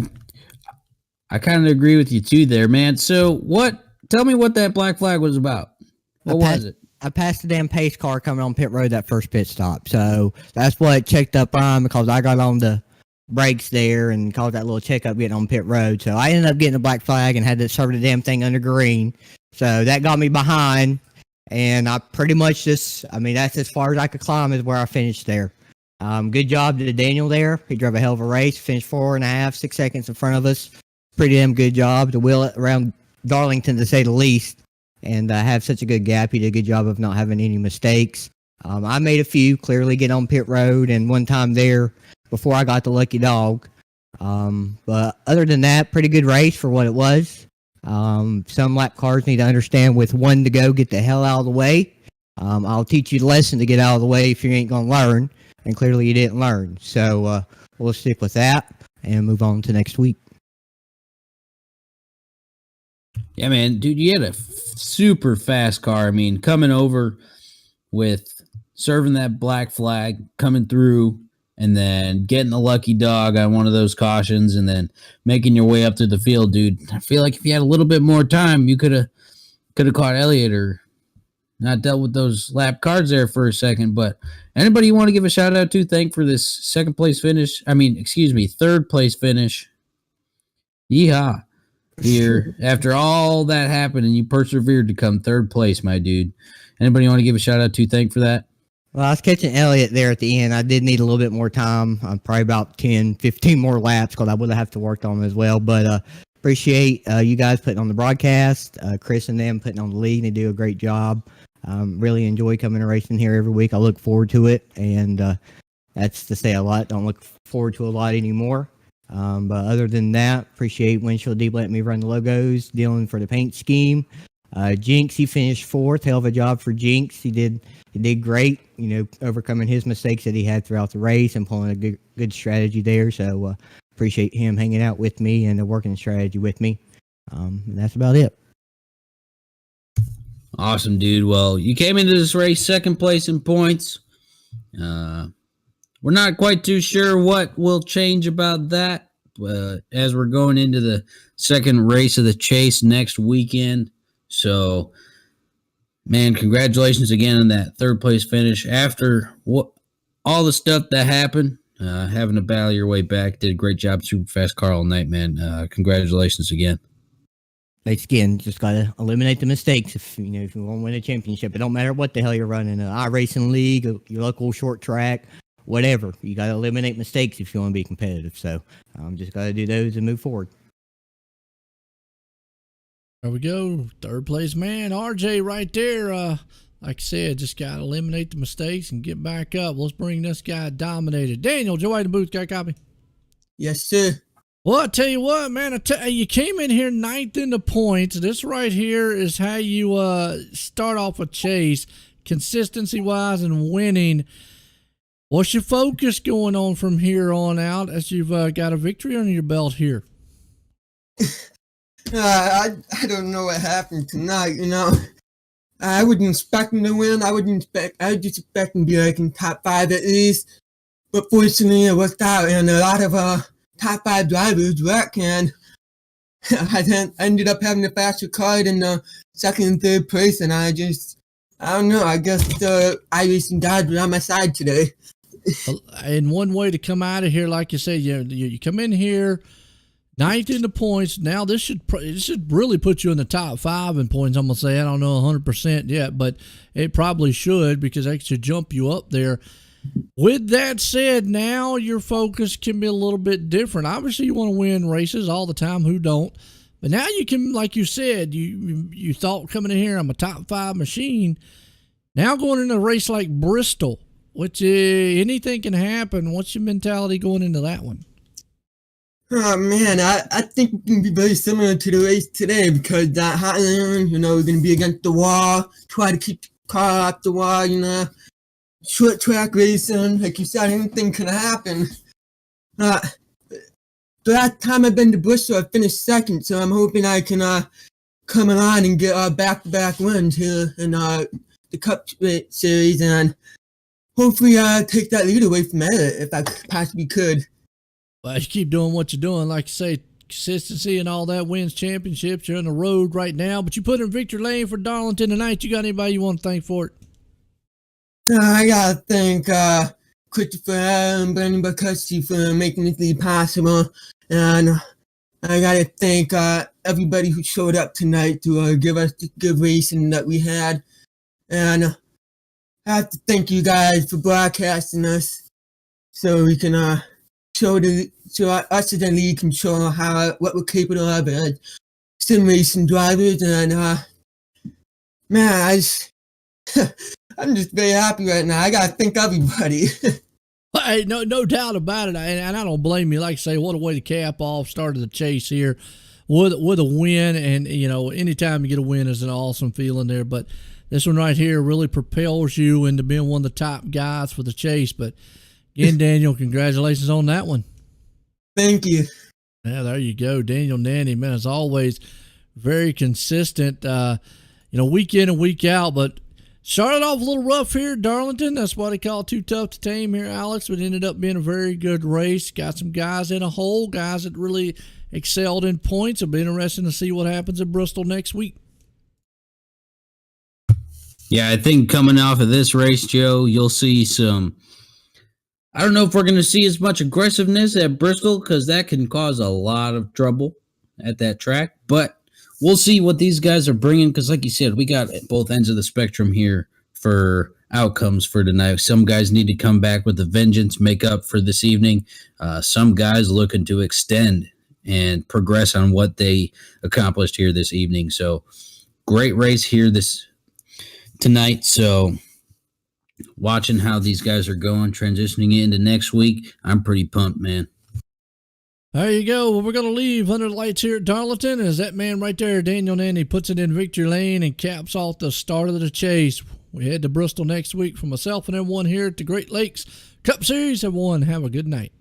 I kind of agree with you too there, man. So tell me what that black flag was about. What was it? I passed the damn pace car coming on pit road that first pit stop. So that's what checked up on, because I got on the brakes there and caused that little checkup getting on pit road. So I ended up getting a black flag and had to serve the damn thing under green. So that got me behind. And I pretty much that's as far as I could climb is where I finished there. Good job to Daniel there. He drove a hell of a race, finished 4.5, 6 seconds in front of us. Pretty damn good job to wheel it around Darlington, to say the least, and have such a good gap. He did a good job of not having any mistakes. I made a few, clearly getting on pit road, and one time there before I got the lucky dog. But other than that, pretty good race for what it was. Some lap cars need to understand, with 1 to go, get the hell out of the way. I'll teach you the lesson to get out of the way if you ain't going to learn. And clearly you didn't learn. So we'll stick with that and move on to next week. Yeah, man, dude, you had a super fast car. I mean, coming over with serving that black flag, coming through, and then getting the lucky dog on one of those cautions, and then making your way up through the field, dude. I feel like if you had a little bit more time, you could have caught Elliott or not dealt with those lap cards there for a second. But anybody you want to give a shout out to, thank for this third place finish. Yeehaw. Here, after all that happened, and you persevered to come third place, my dude. Anybody you want to give a shout out to, thank for that? Well, I was catching Elliott there at the end. I did need a little bit more time, probably about 10, 15 more laps, because I would have to work on them as well. But appreciate you guys putting on the broadcast, Chris and them putting on the lead. They do a great job. Really enjoy coming to racing here every week. I look forward to it, and that's to say a lot. Don't look forward to a lot anymore. But other than that, appreciate Windshield Deep letting me run the logos, dealing for the paint scheme. Jinx, he finished 4th. Hell of a job for Jinx. He did great, overcoming his mistakes that he had throughout the race and pulling a good strategy there. So appreciate him hanging out with me and working the strategy with me. And that's about it. Awesome, dude. Well, you came into this race second place in points. We're not quite too sure what will change about that as we're going into the second race of the chase next weekend. So, man, congratulations again on that third place finish. After all the stuff that happened, having to battle your way back, did a great job. Super fast car all night, man. Congratulations again. Thanks again. Just got to eliminate the mistakes if you want to win a championship. It don't matter what the hell you're running, an iRacing league, your local short track, whatever. You got to eliminate mistakes if you want to be competitive. So just got to do those and move forward. There we go. Third place man, RJ right there. Like I said, just got to eliminate the mistakes and get back up. Let's bring this guy dominated. Daniel, Joe White in the booth, got a copy? Yes, sir. Well, I tell you what, man, you came in here ninth in the points. This right here is how you start off a chase, consistency-wise and winning. What's your focus going on from here on out as you've got a victory under your belt here? I don't know what happened tonight, you know. I wasn't expecting to win. I was just expecting to be like in top 5 at least. But fortunately, it worked out, and a lot of top 5 drivers wrecked, and I ended up having a faster car in the second and third place, and I don't know. I guess the iRacing gods were on my side today. And one way to come out of here, like you said, you come in here ninth in the points. Now this should really put you in the top 5 in points. I'm gonna say I don't know 100% yet, but it probably should, because that should jump you up there. With that said, now your focus can be a little bit different. Obviously, you want to win races all the time. Who don't? But now you can, like you said, you thought coming in here, I'm a top 5 machine. Now going into a race like Bristol, which anything can happen. What's your mentality going into that one? Oh, man, I think it's going to be very similar to the race today, because that Highland, you know, we're going to be against the wall, try to keep the car off the wall, you know. Short track racing, like you said, anything can happen. The last time I've been to Bristol, I finished second, so I'm hoping I can come on and get back-to-back wins here in the Cup Series, and hopefully take that lead away from Elliott if I possibly could. Well, you keep doing what you're doing. Like you say, consistency and all that wins championships. You're on the road right now, but you put in victory lane for Darlington tonight. You got anybody you want to thank for it? I gotta thank Christopher and Brandon Bacussi for making this league possible, and I gotta thank everybody who showed up tonight to give us the good racing that we had, and I have to thank you guys for broadcasting us so we can show us as a league can show what we're capable of as sim racing drivers, and man, I'm just very happy right now. I gotta thank everybody. Hey, no doubt about it, and I don't blame you. Like I say, what a way to cap off start of the chase here with a win, and you know, anytime you get a win is an awesome feeling there. But this one right here really propels you into being one of the top guys for the chase. But again, Daniel, congratulations on that one. Thank you. Yeah, there you go, Daniel Nanny, man. As always, very consistent. Week in and week out, but started off a little rough here at Darlington. That's what they call too tough to tame here, Alex, but ended up being a very good race. Got some guys in a hole, guys that really excelled in points. It'll be interesting to see what happens at Bristol next week. Yeah, I think coming off of this race, Joe, you'll see some, I don't know if we're going to see as much aggressiveness at Bristol, because that can cause a lot of trouble at that track, but we'll see what these guys are bringing, because like you said, we got both ends of the spectrum here for outcomes for tonight. Some guys need to come back with a vengeance, make up for this evening. Some guys looking to extend and progress on what they accomplished here this evening. So great race here tonight. So watching how these guys are going, transitioning into next week, I'm pretty pumped, man. There you go. Well, we're going to leave under the lights here at Darlington as that man right there, Daniel Nanny, puts it in victory lane and caps off the start of the chase. We head to Bristol next week. For myself and everyone here at the Great Lakes Cup Series, everyone have a good night.